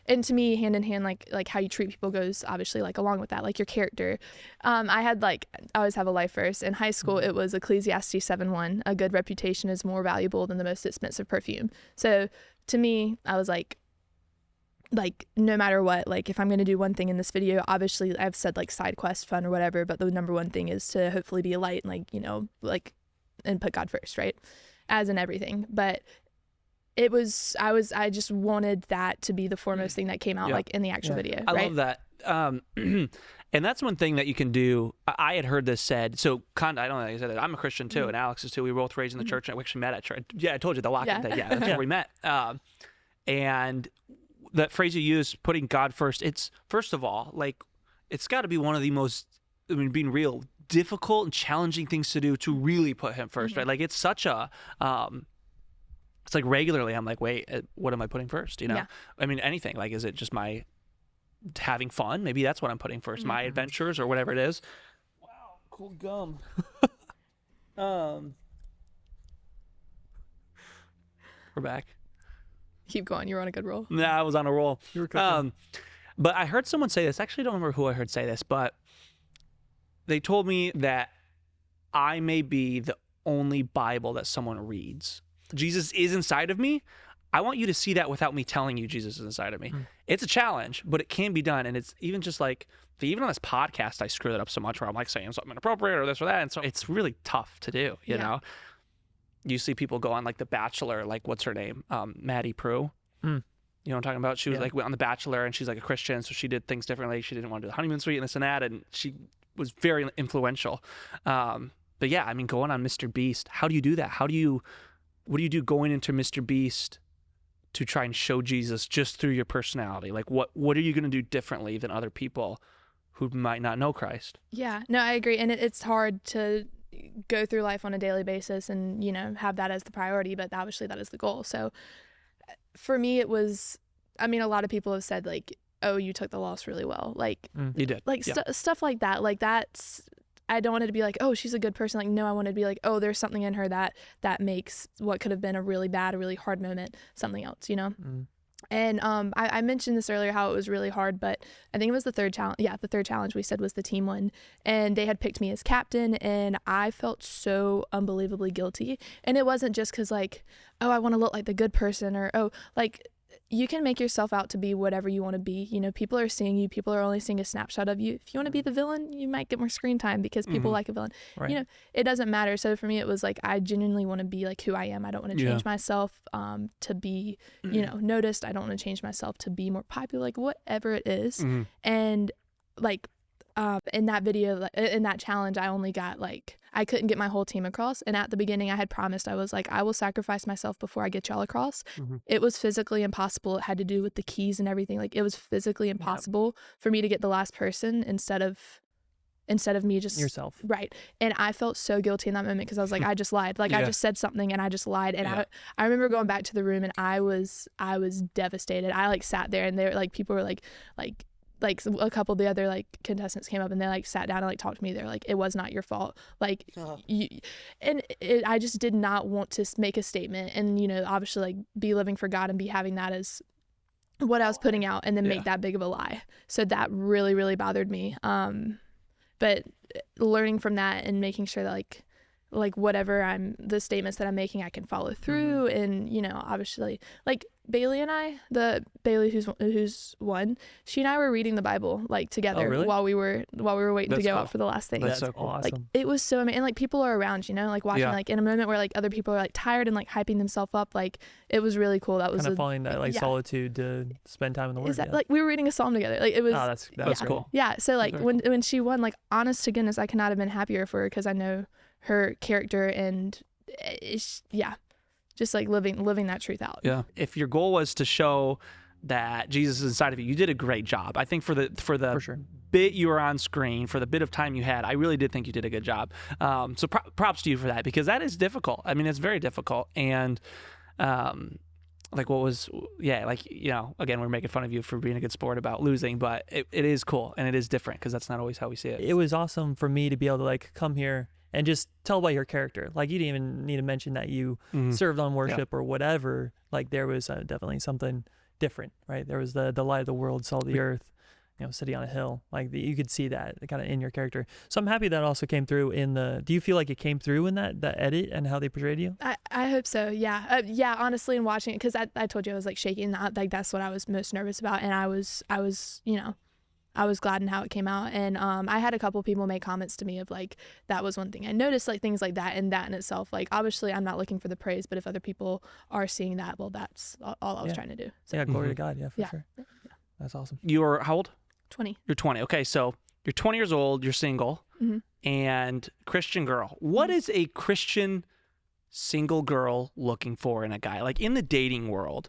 B: and to me, hand in hand, like how you treat people goes obviously like along with that, like your character. I always have a life verse. In high school, it was Ecclesiastes 7:1. A good reputation is more valuable than the most expensive perfume. So to me, I was like no matter what, like if I'm going to do one thing in this video, obviously I've said like side quest, fun or whatever, but the number one thing is to hopefully be a light and like, and put God first, right? As in everything. But I just wanted that to be the foremost thing that came out like in the actual video.
A: I
B: right?
A: love that. And that's one thing that you can do. I had heard this said. So I don't know. Like I said, I'm a Christian too, and Alex is too. We were both raised in the church, and we actually met at church. Yeah, I told you the lock-in thing. Yeah, that's where we met. And that phrase you use, putting God first. It's first of all, like it's got to be one of the most, being real, difficult and challenging things to do to really put Him first, right? Like it's such a. It's like regularly I'm like, wait, what am I putting first?
B: Yeah.
A: I mean, anything. Like, is it just my having fun? Maybe that's what I'm putting first. My adventures or whatever it is. Wow, cool gum. We're back.
B: Keep going. You're on a good roll.
A: Nah, I was on a roll.
D: You were cooking.
A: But I heard someone say this. Actually, I don't remember who I heard say this, but they told me that I may be the only Bible that someone reads. Jesus is inside of me. I want you to see that without me telling you Jesus is inside of me. It's a challenge, but it can be done. And it's even just like, even on this podcast, I screw that up so much where I'm like saying something inappropriate or this or that. And so it's really tough to do, you know? You see people go on like The Bachelor, like what's her name? Maddie Prue. You know what I'm talking about? She was like on The Bachelor and she's like a Christian. So she did things differently. She didn't want to do the honeymoon suite and this and that. And she was very influential. But yeah, I mean, going on MrBeast, how do you do that? What do you do going into MrBeast to try and show Jesus just through your personality? Like what are you going to do differently than other people who might not know Christ? Yeah,
B: no, I agree. And it's hard to go through life on a daily basis and, have that as the priority, but obviously that is the goal. So for me, it was, a lot of people have said like, oh, you took the loss really well. Like,
A: you did.
B: Like stuff like that. Like that's, I don't want it to be like, oh, she's a good person. Like, no, I want it to be like, oh, there's something in her that makes what could have been a really bad, a really hard moment, something else, And I mentioned this earlier, how it was really hard, but I think it was the third challenge. Yeah, the third challenge we said was the team one. And they had picked me as captain, and I felt so unbelievably guilty. And it wasn't just because like, oh, I want to look like the good person, or oh, like you can make yourself out to be whatever you want to be. You know, people are seeing you. People are only seeing a snapshot of you. If you want to be the villain, you might get more screen time because people like a villain.
D: Right.
B: You know, it doesn't matter. So for me, it was like, I genuinely want to be like who I am. I don't want to change myself to be, you know, noticed. I don't want to change myself to be more popular, like whatever it is. And like, in that video, in that challenge, I only got like, I couldn't get my whole team across. And at the beginning I had promised, I was like, I will sacrifice myself before I get y'all across. It was physically impossible. It had to do with the keys and everything. Like, it was physically impossible for me to get the last person instead of me just
D: yourself.
B: Right. And I felt so guilty in that moment because I was like, I just lied. Like I just said something and I just lied. And I remember going back to the room and I was devastated. I like sat there and they were like, people were like a couple of the other like contestants came up and they like sat down and like talked to me. They're like, it was not your fault. Like I just did not want to make a statement and, you know, obviously like be living for God and be having that as what I was putting out and then make that big of a lie. So that really, really bothered me. But learning from that and making sure that like whatever the statements that I'm making, I can follow through. And, you know, obviously like Bailey and I, the Bailey who's won, she and I were reading the Bible like together while we were waiting to go out for the last thing.
D: That's so cool. Awesome.
B: Like it was so amazing. And like people are around, you know, like watching like in a moment where like other people are like tired and like hyping themselves up. Like it was really cool. That was
D: kind of finding that like solitude to spend time in the Word.
B: Like we were reading a psalm together. Like it was.
D: Oh, that's cool.
B: Yeah. So like when she won, like honest to goodness, I could not have been happier for her because I know her character and just like living that truth out.
A: Yeah. If your goal was to show that Jesus is inside of you, you did a great job. I think for the bit you were on screen, for the bit of time you had, I really did think you did a good job. So props to you for that because that is difficult. I mean, it's very difficult. And like you know, again, we're making fun of you for being a good sport about losing, but it is cool and it is different because that's not always how we see it.
D: It was awesome for me to be able to like come here and just tell about your character. Like you didn't even need to mention that you served on worship or whatever. Like there was definitely something different, right? There was the light of the world, salt of the earth, you know, sitting on a hill. Like you could see that kind of in your character. So I'm happy that also came through do you feel like it came through in that edit and how they portrayed you?
B: I hope so. Yeah. Yeah. Honestly, in watching it, cause I told you I was like shaking, like that's what I was most nervous about. And I was, you know, I was glad in how it came out. And I had a couple people make comments to me of like, that was one thing I noticed, like things like that. And that in itself, like, obviously I'm not looking for the praise, but if other people are seeing that, well, that's all I was trying to do. So.
D: Yeah. Glory to God. Yeah, for sure. Yeah. That's awesome.
A: You're how old?
B: 20.
A: You're 20. Okay. So you're 20 years old, you're single and Christian girl. What is a Christian single girl looking for in a guy? Like in the dating world,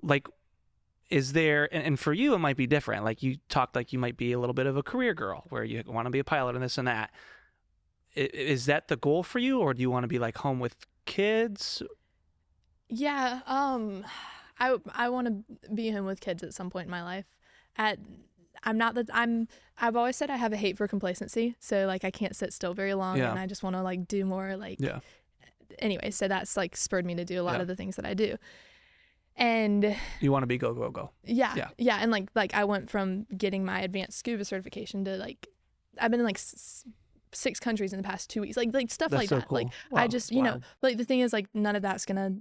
A: like, is there, and for you, it might be different. Like you talked like you might be a little bit of a career girl where you want to be a pilot and this and that. Is that the goal for you? Or do you want to be like home with kids?
B: Yeah. I want to be home with kids at some point in my life. I've always said I have a hate for complacency. So like I can't sit still very long and I just want to like do more like, anyway. So that's like spurred me to do a lot of the things that I do. And
A: you want to be go.
B: Yeah. And like I went from getting my advanced scuba certification to like I've been in like 6 countries in the past 2 weeks, like stuff
A: that's
B: like
A: so
B: that.
A: Cool.
B: Like
A: wow.
B: I just you know like the thing is like none of that's gonna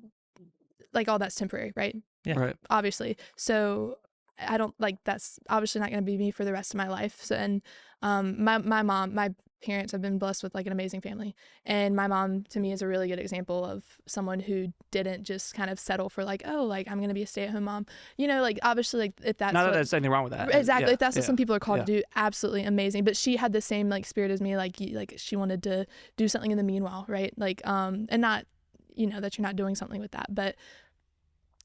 B: like all that's temporary, right?
D: Yeah.
A: Right.
B: Obviously. So I don't like that's obviously not gonna be me for the rest of my life. So and my parents have been blessed with like an amazing family, and my mom to me is a really good example of someone who didn't just kind of settle for like, oh, like I'm gonna be a stay-at-home mom, you know, like obviously like if that's
A: not that there's anything wrong with that,
B: exactly, if that's what some people are called to do, absolutely amazing. But she had the same like spirit as me, like she wanted to do something in the meanwhile, right? Like and not, you know, that you're not doing something with that, but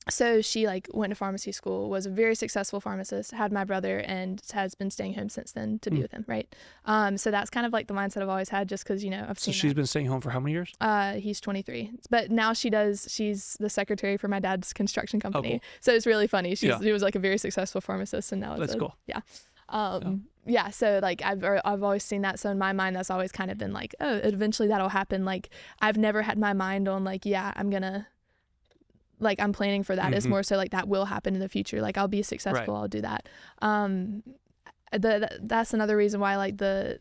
B: so she like went to pharmacy school, was a very successful pharmacist, had my brother, and has been staying home since then to be with him, right? So that's kind of like the mindset I've always had, just because, you know, I've seen.
A: So she's been staying home for how many years?
B: He's 23, but now she's the secretary for my dad's construction company.
A: Oh, cool.
B: So it's really funny. She was like a very successful pharmacist, and now it's
A: that's cool.
B: Yeah. So like I've always seen that. So in my mind, that's always kind of been like, oh, eventually that'll happen. Like I've never had my mind on like, I'm planning for that. It's more so like that will happen in the future. Like I'll be successful. Right. I'll do that. That's another reason why like the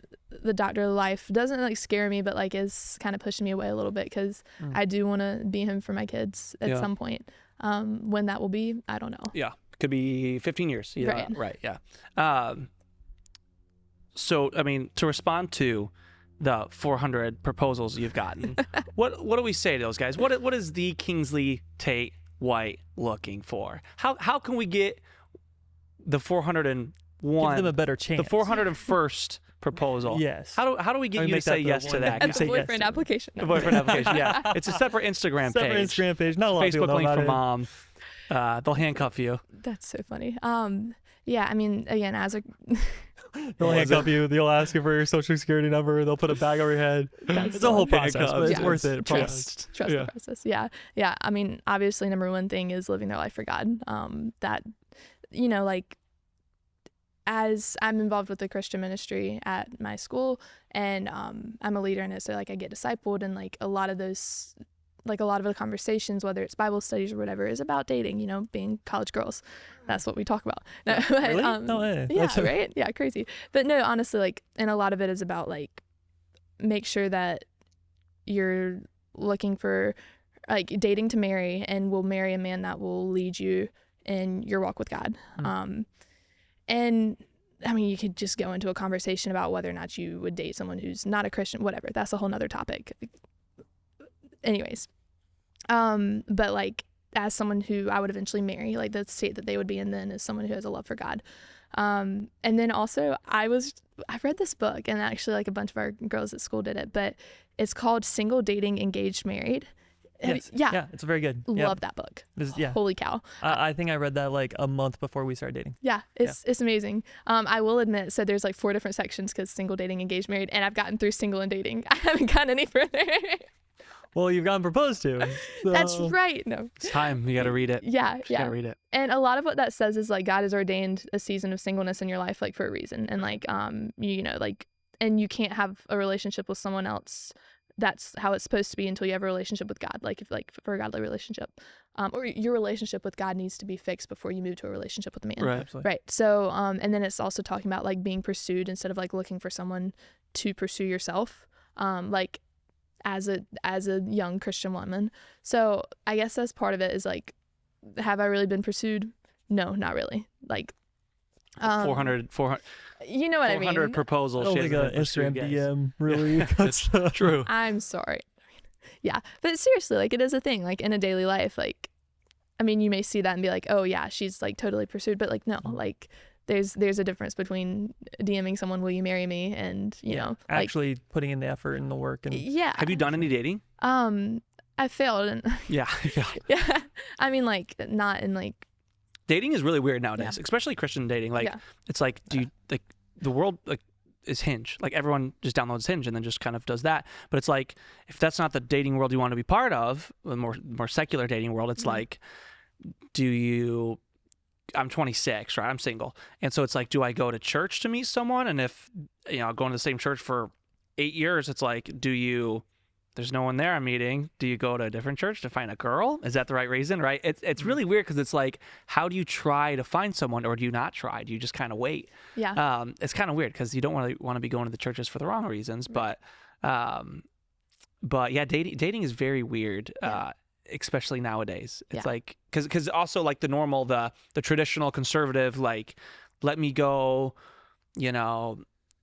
B: doctor life doesn't like scare me, but like is kind of pushing me away a little bit, because I do want to be home for my kids at some point. When that will be, I don't know.
A: Yeah, could be 15 years. You know, right. Yeah. So, I mean, to respond to the 400 proposals you've gotten, what do we say to those guys? What is the Kinsley Tate White looking for? How can we get the 401?
D: Give them a better chance.
A: The 401st proposal.
D: Yes.
A: How do we get you to say yes to that?
B: And the boyfriend application.
A: The boyfriend application. Yeah, it's a separate Instagram page.
D: Separate Instagram page. Not a lot of people
A: Facebook
D: know
A: link
D: about
A: for
D: it.
A: mom. They'll handcuff you.
B: That's so funny. Yeah, I mean, again, as a
D: They'll handcuff you. They'll ask you for your social security number. They'll put a bag over your head. It's a whole process, but it's worth it.
B: Trust the process. Yeah. I mean, obviously, number one thing is living their life for God. That, you know, like, as I'm involved with the Christian ministry at my school, and I'm a leader in it, so like I get discipled, and like a lot of the conversations, whether it's Bible studies or whatever, is about dating, you know, being college girls. That's what we talk about. No, but,
D: really? No way.
B: Yeah, right? Yeah, crazy. But no, honestly, like, and a lot of it is about like, make sure that you're looking for like dating to marry, and will marry a man that will lead you in your walk with God. And I mean, you could just go into a conversation about whether or not you would date someone who's not a Christian, whatever. That's a whole nother topic. Anyways, but like, as someone who I would eventually marry, like the state that they would be in then is someone who has a love for God. And then also I read this book, and actually like a bunch of our girls at school did it, but it's called Single, Dating, Engaged, Married.
D: Yes.
B: Yeah,
D: it's very good.
B: Love that book. Holy cow.
D: I think I read that like a month before we started dating.
B: Yeah, it's amazing. I will admit, so there's like 4 different sections, because single, dating, engaged, married, and I've gotten through single and dating. I haven't gotten any further.
D: Well, you've gotten proposed to. So.
B: That's right. No.
A: It's time. You got to read it.
B: Yeah.
A: You got to read it.
B: And a lot of what that says is like, God has ordained a season of singleness in your life, like for a reason. And like, you know, like, and you can't have a relationship with someone else. That's how it's supposed to be until you have a relationship with God, like if like for a godly relationship, or your relationship with God needs to be fixed before you move to a relationship with a man.
A: Right.
D: Absolutely.
B: Right. So, and then it's also talking about like being pursued instead of like looking for someone to pursue yourself, like as a young Christian woman. So I guess that's part of it, is like, have I really been pursued? No, not really. Like,
A: 400
B: you know what I mean?
A: 400 proposals.
D: I don't think an Instagram DM really cuts.
A: True.
B: I'm sorry. Yeah, but seriously, like, it is a thing, like in a daily life. Like, I mean, you may see that and be like, oh yeah, she's like totally pursued, but like, no, like there's a difference between DMing someone, will you marry me, and you know, like,
D: actually putting in the effort and the work. And
B: yeah.
A: Have you done any dating?
B: I failed. And
A: Yeah.
B: yeah. I mean, like, not in like.
A: Dating is really weird nowadays, especially Christian dating. Like, it's like, do you like the world like is Hinge? Like, everyone just downloads Hinge and then just kind of does that. But it's like, if that's not the dating world you want to be part of, the more secular dating world, it's like, I'm 26, right? I'm single. And so it's like, do I go to church to meet someone? And if, you know, going to the same church for 8 years, it's like, there's no one there I'm meeting. Do you go to a different church to find a girl? Is that the right reason, right? It's really weird, because it's like, how do you try to find someone, or do you not try? Do you just kind of wait?
B: Yeah.
A: It's kind of weird, because you don't want to be going to the churches for the wrong reasons. But yeah, dating is very weird. Especially nowadays. It's like, because also like the traditional conservative, like, let me go, you know,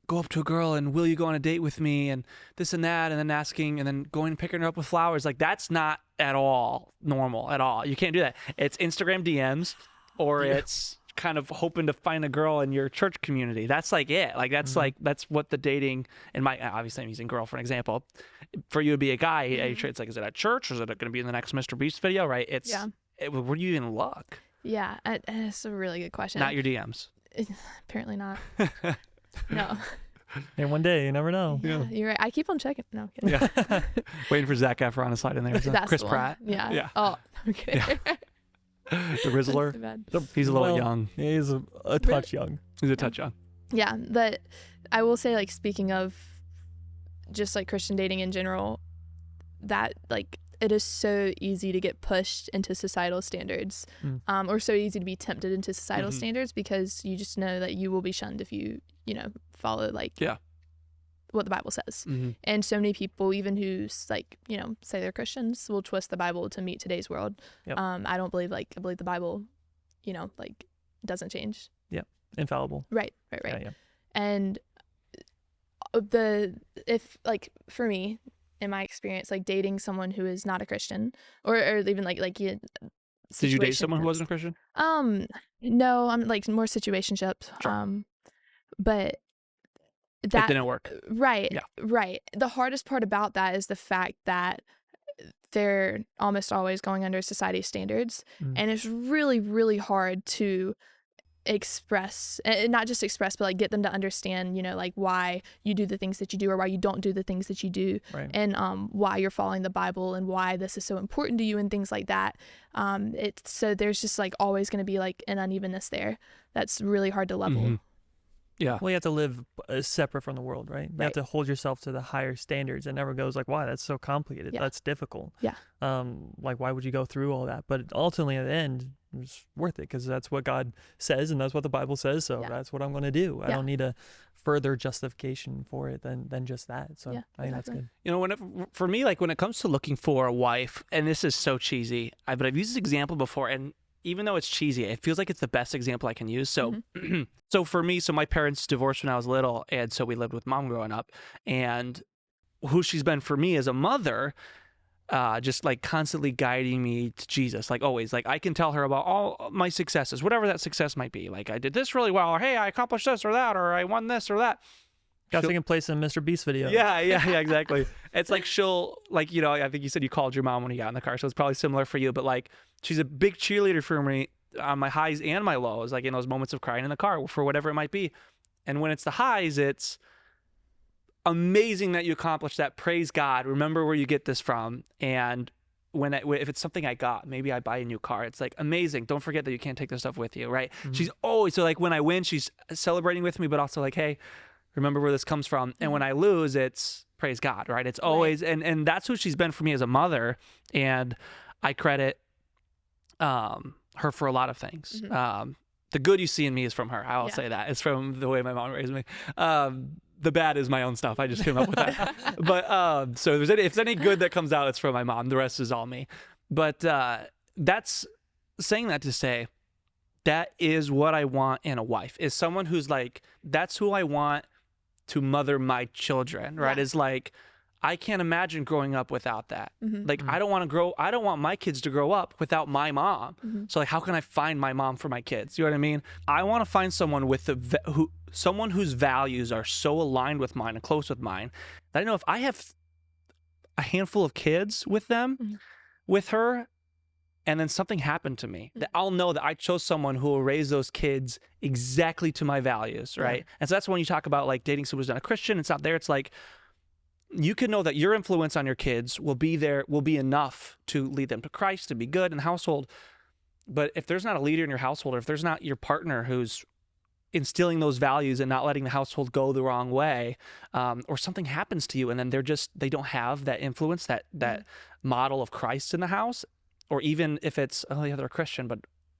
A: go up to a girl and will you go on a date with me and this and that, and then asking, and then going and picking her up with flowers. Like, that's not at all normal at all. You can't do that. It's Instagram DMs, or it's kind of hoping to find a girl in your church community. That's like it. Like, that's that's what the dating, obviously I'm using girl for an example. For you to be a guy, it's like, is it at church, or is it going to be in the next MrBeast video, right? Where do you even look?
B: Yeah, it's a really good question.
A: Not your DMs.
B: Apparently not. No.
D: And one day, you never know.
B: Yeah, you're right. I keep on checking. No, I'm kidding.
A: Yeah. Waiting for Zac Efron to slide in there.
B: That's
A: Chris
B: the one.
A: Pratt.
B: Yeah. Oh, I'm kidding.
A: The Rizzler. He's a little young.
D: Yeah, he's a touch young.
A: He's a touch young.
B: Yeah, but I will say, like, speaking of just like Christian dating in general, that like it is so easy to get pushed into societal standards, or so easy to be tempted into societal standards, because you just know that you will be shunned if you follow like what the Bible says. And so many people, even who's like, you know, say they're Christians, will twist the Bible to meet today's world.
D: Yep.
B: I don't believe I believe the Bible, you know, like doesn't change.
D: Yeah. Infallible.
B: Right.
D: Yeah.
B: And if like for me, in my experience, like dating someone who is not a Christian, or even like you.
A: Did you date someone who wasn't a Christian?
B: No, I'm like more situationships.
A: Sure.
B: But
A: It
B: that
A: didn't work.
B: Right.
A: Yeah.
B: Right. The hardest part about that is the fact that they're almost always going under society's standards, and it's really, really hard to express, and not just express, but like get them to understand, you know, like why you do the things that you do or why you don't do the things that you do,
D: Right.
B: and why you're following the Bible and why this is so important to you and things like that. It's so there's just like always going to be like an unevenness there that's really hard to level.
A: Yeah.
D: Well, you have to live separate from the world, right? You have to hold yourself to the higher standards. It never goes like, wow, that's so complicated.
B: Yeah.
D: That's difficult.
B: Yeah.
D: Like, why would you go through all that? But ultimately, at the end, it's worth it because that's what God says and that's what the Bible says. So that's what I'm going to do. I don't need a further justification for it than just that. So I think that's good.
A: You know, for me, like when it comes to looking for a wife, and this is so cheesy, but I've used this example before, and even though it's cheesy, it feels like it's the best example I can use. So, so for me, my parents divorced when I was little, and so we lived with mom growing up, and who she's been for me as a mother, just like constantly guiding me to Jesus, like always. Like I can tell her about all my successes, whatever that success might be. Like I did this really well, or hey, I accomplished this or that, or I won this or that.
D: Got second place in MrBeast video.
A: Yeah, exactly. It's like she'll, like, you know, I think you said you called your mom when you got in the car, so it's probably similar for you, but like she's a big cheerleader for me on my highs and my lows, like in those moments of crying in the car for whatever it might be. And when it's the highs, it's amazing that you accomplished that. Praise God. Remember where you get this from. And if it's something I got, maybe I buy a new car. It's like amazing. Don't forget that you can't take this stuff with you, right? She's always, so like when I win, she's celebrating with me, but also like, hey, remember where this comes from. And when I lose, it's praise God, right? It's always, and that's who she's been for me as a mother. And I credit her for a lot of things. The good you see in me is from her. I will say that. It's from the way my mom raised me. The bad is my own stuff. I just came up with that. But so if there's any good that comes out, it's from my mom. The rest is all me. But that's saying that to say that is what I want in a wife, is someone who's like, that's who I want to mother my children, right? Is like, I can't imagine growing up without that. Like, I don't want my kids to grow up without my mom. So like, how can I find my mom for my kids? You know what I mean? I want to find someone someone whose values are so aligned with mine and close with mine that I know if I have a handful of kids with them, with her, and then something happened to me, that I'll know that I chose someone who will raise those kids exactly to my values, right? And so that's when you talk about like dating someone who's not a Christian, it's not there. It's like, you can know that your influence on your kids will be enough to lead them to Christ, to be good in the household. But if there's not a leader in your household, or if there's not your partner who's instilling those values and not letting the household go the wrong way, or something happens to you and then they don't have that influence, that model of Christ in the house, or even if it's, oh yeah, they're a Christian, but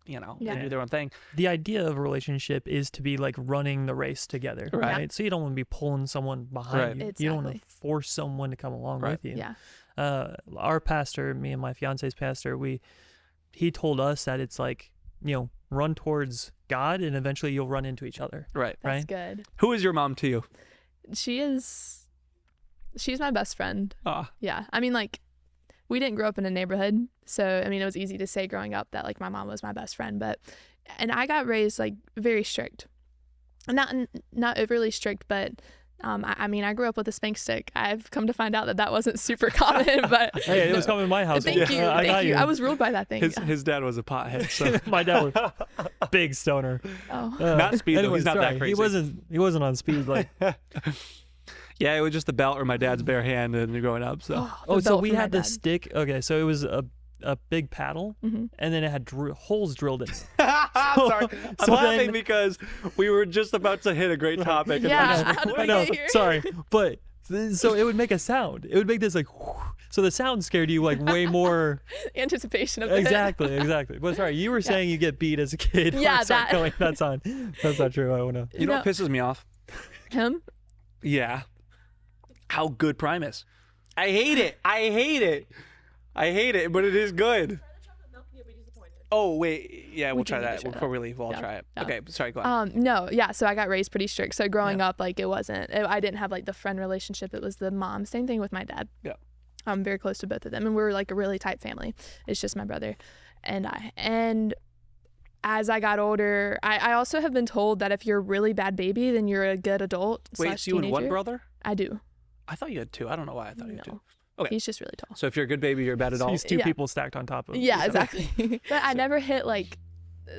A: you know, they do their own thing.
D: The idea of a relationship is to be like running the race together, right? So you don't want to be pulling someone behind you.
B: Exactly.
D: You don't want to force someone to come along with you.
B: Yeah.
D: Our pastor, me and my fiance's pastor, he told us that it's like, you know, run towards God and eventually you'll run into each other.
A: Right.
B: That's good.
A: Who is your mom to you?
B: She's my best friend.
A: Ah.
B: Yeah. I mean, like, we didn't grow up in a neighborhood, so I mean, it was easy to say growing up that like my mom was my best friend, and I got raised like very strict, not overly strict, but I mean, I grew up with a spank stick. I've come to find out that wasn't super common, but
D: hey, it was coming in my house.
B: Thank you. I was ruled by that thing.
A: His dad was a pothead, so
D: my dad was big stoner.
A: Not speed.
D: Anyway,
A: he's not that crazy.
D: He wasn't on speed like.
A: Yeah, it was just the belt or my dad's bare hand and growing up. So
D: so we had the stick. Okay, so it was a big paddle, and then it had holes drilled in it.
A: Sorry, I'm laughing because we were just about to hit a great topic.
B: Yeah, how did we get here?
D: Sorry, but so it would make a sound. It would make this like. So the sound scared you like way more.
B: Anticipation of
D: exactly. But sorry, you were saying you get beat as a kid.
B: Yeah,
D: that's not true. I wanna.
A: You know what pisses me off?
B: Him?
A: Yeah. how good Prime is. I hate it. I hate it. I hate it, but it is good. Oh, wait. Yeah, we'll try that. Before we leave, we'll try it.
B: Yeah.
A: Okay, sorry, go on.
B: No, yeah, so I got raised pretty strict. So growing up, like, I didn't have, like, the friend relationship. It was the mom. Same thing with my dad.
A: Yeah.
B: I'm very close to both of them, and we're, like, a really tight family. It's just my brother and I. And as I got older, I also have been told that if you're a really bad baby, then you're a good adult.
A: Wait, it's you and one brother?
B: I do.
A: I thought you had two. I don't know why I thought you had two.
B: No.
A: Okay.
B: He's just really tall.
A: So if you're a good baby, you're a bad adult.
D: He's two
B: Yeah.
D: people stacked on top of.
B: Yeah, exactly. But I never hit, like,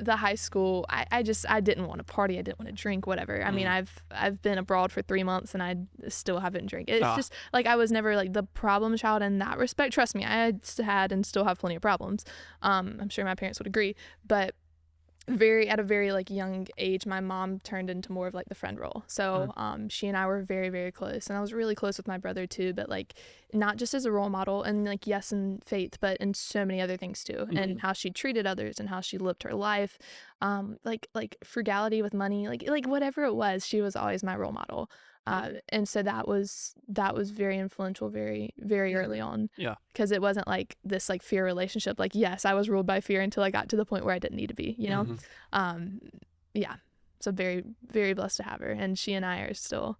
B: the high school. I didn't want to party. I didn't want to drink, whatever. I mean, I've been abroad for 3 months and I still haven't drank. It's just like I was never like the problem child in that respect. Trust me, I had and still have plenty of problems. I'm sure my parents would agree, but at a very like young age, my mom turned into more of like the friend role. So she and I were very, very close, and I was really close with my brother too, but like not just as a role model and like yes in faith, but in so many other things too, and how she treated others and how she lived her life, like frugality with money, like whatever it was, she was always my role model. And so that was very influential very, very early on.
A: Yeah.
B: Because it wasn't like this like fear relationship. Like, yes, I was ruled by fear until I got to the point where I didn't need to be, you know? Yeah. So very, very blessed to have her. And she and I are still,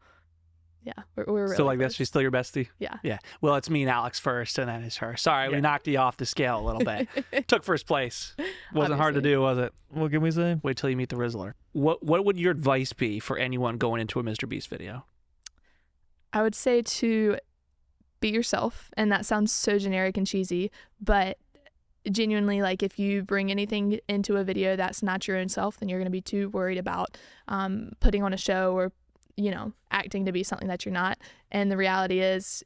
B: we're really
A: Still like
B: close.
A: this? She's still your bestie?
B: Yeah.
A: Yeah. Well, it's me and Alex first, and then it's her. Sorry, we knocked you off the scale a little bit. Took first place. Wasn't hard to
B: Obviously.
A: do, was it?
D: What can we say?
A: Wait till you meet the Rizzler. What would your advice be for anyone going into a MrBeast video?
B: I would say to be yourself, and that sounds so generic and cheesy, but genuinely, like if you bring anything into a video that's not your own self, then you're going to be too worried about putting on a show or, you know, acting to be something that you're not. And the reality is,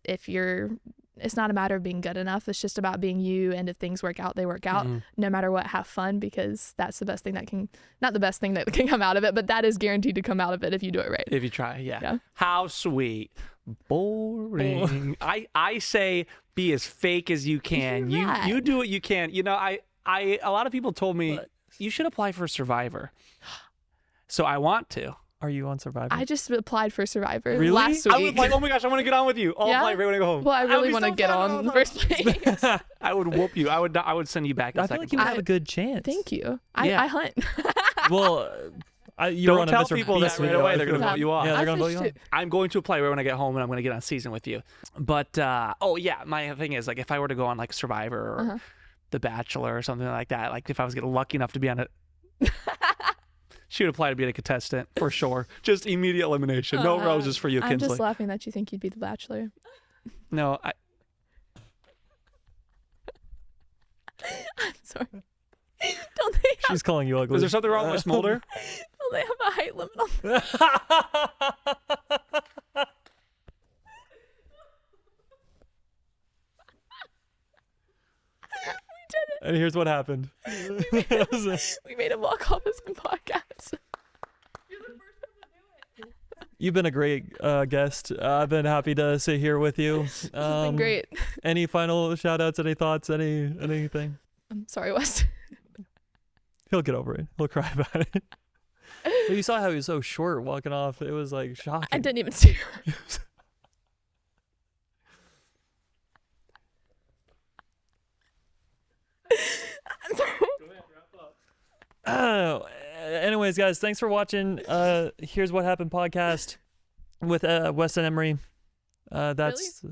B: it's not a matter of being good enough. It's just about being you. And if things work out, they work out. No matter what, have fun, because that's the best thing not the best thing that can come out of it, but that is guaranteed to come out of it if you do it right.
A: If you try, yeah.
B: Yeah.
A: How sweet. Boring. I say be as fake as you can.
B: Right.
A: You do what you can. You know, a lot of people told me you should apply for Survivor. So I want to.
D: Are you on Survivor?
B: I just applied for Survivor
A: Really?
B: last week.
A: I was like, oh my gosh, I want to get on with you. I'll
B: Yeah?
A: apply right when I go home.
B: Well, I
A: would
B: really
A: be
B: want to
A: so
B: get
A: fun.
B: on in the first place.
A: I would whoop you. I would send you back in
D: I feel
A: second.
D: like you would have a good chance.
B: Thank you.
A: Yeah.
B: I hunt.
D: Well, you
A: Don't
D: were on
A: tell
D: a Mr.
A: people
D: Beast
A: that right
D: video.
A: away.
D: I
A: They're going to
D: feel-
A: vote you off.
D: Yeah, they're
B: I
D: gonna vote you
B: fished
D: off.
B: it.
A: I'm going to apply right when I get home, and I'm going to get on season with you. But my thing is, like, if I were to go on like Survivor or The Bachelor or something like that, like if I was getting lucky enough to be on it, she would apply to be a contestant for sure. Just immediate elimination. No roses for you,
B: I'm
A: Kinsley.
B: just laughing that you think you'd be the Bachelor.
A: No,
B: I'm sorry. Don't they have,
D: She's calling you ugly.
A: is there something wrong with Smolder?
B: don't they have a height limit on that?
D: And here's what happened.
B: We made him walk off his podcast.
D: You've been a great guest. I've been happy to sit here with you.
B: This has been great.
D: Any final shout outs, any thoughts, anything?
B: I'm sorry, Weston.
D: He'll get over it. He'll cry about it. But you saw how he was so short walking off. It was like shocking.
B: I didn't even see her. I'm sorry.
D: Anyways, guys, thanks for watching. Here's What Happened podcast with Weston Emery. That's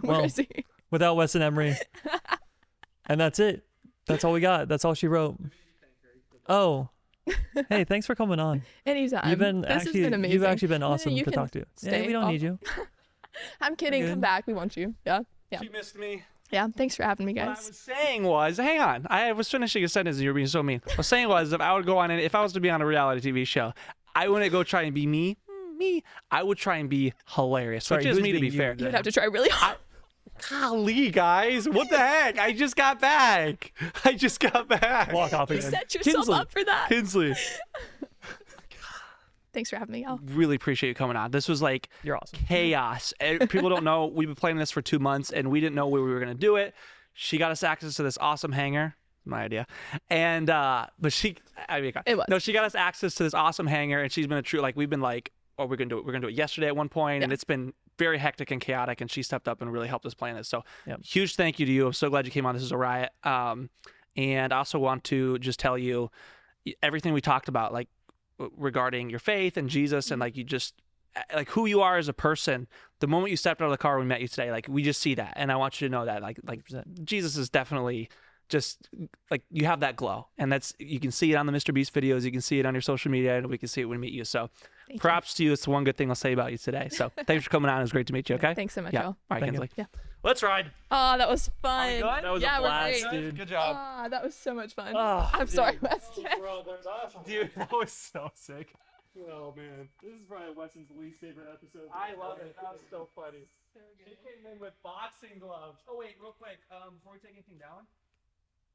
B: Where
D: well,
B: is he?
D: without Weston Emery. And that's it. That's all we got. That's all she wrote. Oh. Hey, thanks for coming on.
B: Anytime.
D: You've been
B: This has
D: actually
B: been amazing.
D: you've actually been awesome
B: You
D: to
B: can
D: talk to. Yeah,
B: stay
D: we don't
B: off.
D: need you.
B: I'm kidding.
D: Good.
B: Come back. We want you. Yeah. Yeah.
A: She missed me.
B: Yeah. Thanks for having me,
A: What I
B: guys.
A: was saying was, hang on. I was finishing a sentence and you were being so mean. What I was saying was, if I would go on, and if I was to be on a reality TV show, I wouldn't go try and be me. I would try and be hilarious,
D: Sorry,
A: which is
D: who's
A: me to be
D: being you
A: fair.
D: then?
B: You'd have to try really hard.
A: Golly, guys, what the heck? I just got back.
D: Walk off
B: You
D: again.
B: set yourself
A: Kinsley.
B: up for that.
A: Kinsley,
B: Thanks for having me, Al.
A: really appreciate you coming on. This was like
D: You're awesome.
A: chaos. And people don't know, we've been planning this for 2 months and we didn't know where we were going to do it. She got us access to this awesome hangar. My idea. And, but she got us access to this awesome hangar, and she's been a true, like, we've been like, oh, we're going to do it. We're going to do it yesterday at one point, and it's been very hectic and chaotic, and she stepped up and really helped us plan this. So
D: Yep.
A: huge thank you to you. I'm so glad you came on. This is a riot. And I also want to just tell you everything we talked about, like regarding your faith and Jesus, and like you just like who you are as a person. The moment you stepped out of the car when we met you today, like we just see that, and I want you to know that like Jesus is definitely just like you have that glow, and that's you can see it on the MrBeast videos, you can see it on your social media, and we can see it when we meet you. So props to you. It's the one good thing I'll say about you today. So thanks for coming on. It was great to meet you. Okay.
B: Thanks so much,
A: Yeah.
B: y'all.
A: All right,
D: Thank you.
A: Kinsley.
B: Yeah.
A: Let's ride.
B: Oh, that was fun.
A: That
D: was a
B: yeah,
D: blast,
B: we're great.
D: dude.
A: Good job.
B: Ah, that was so much fun.
A: Oh,
B: I'm sorry, Weston.
A: dude, that was so sick.
D: Oh man, this is probably Weston's least favorite episode.
A: I love it. That was so funny. She came in with boxing gloves. Oh wait, real quick. Before we take anything down,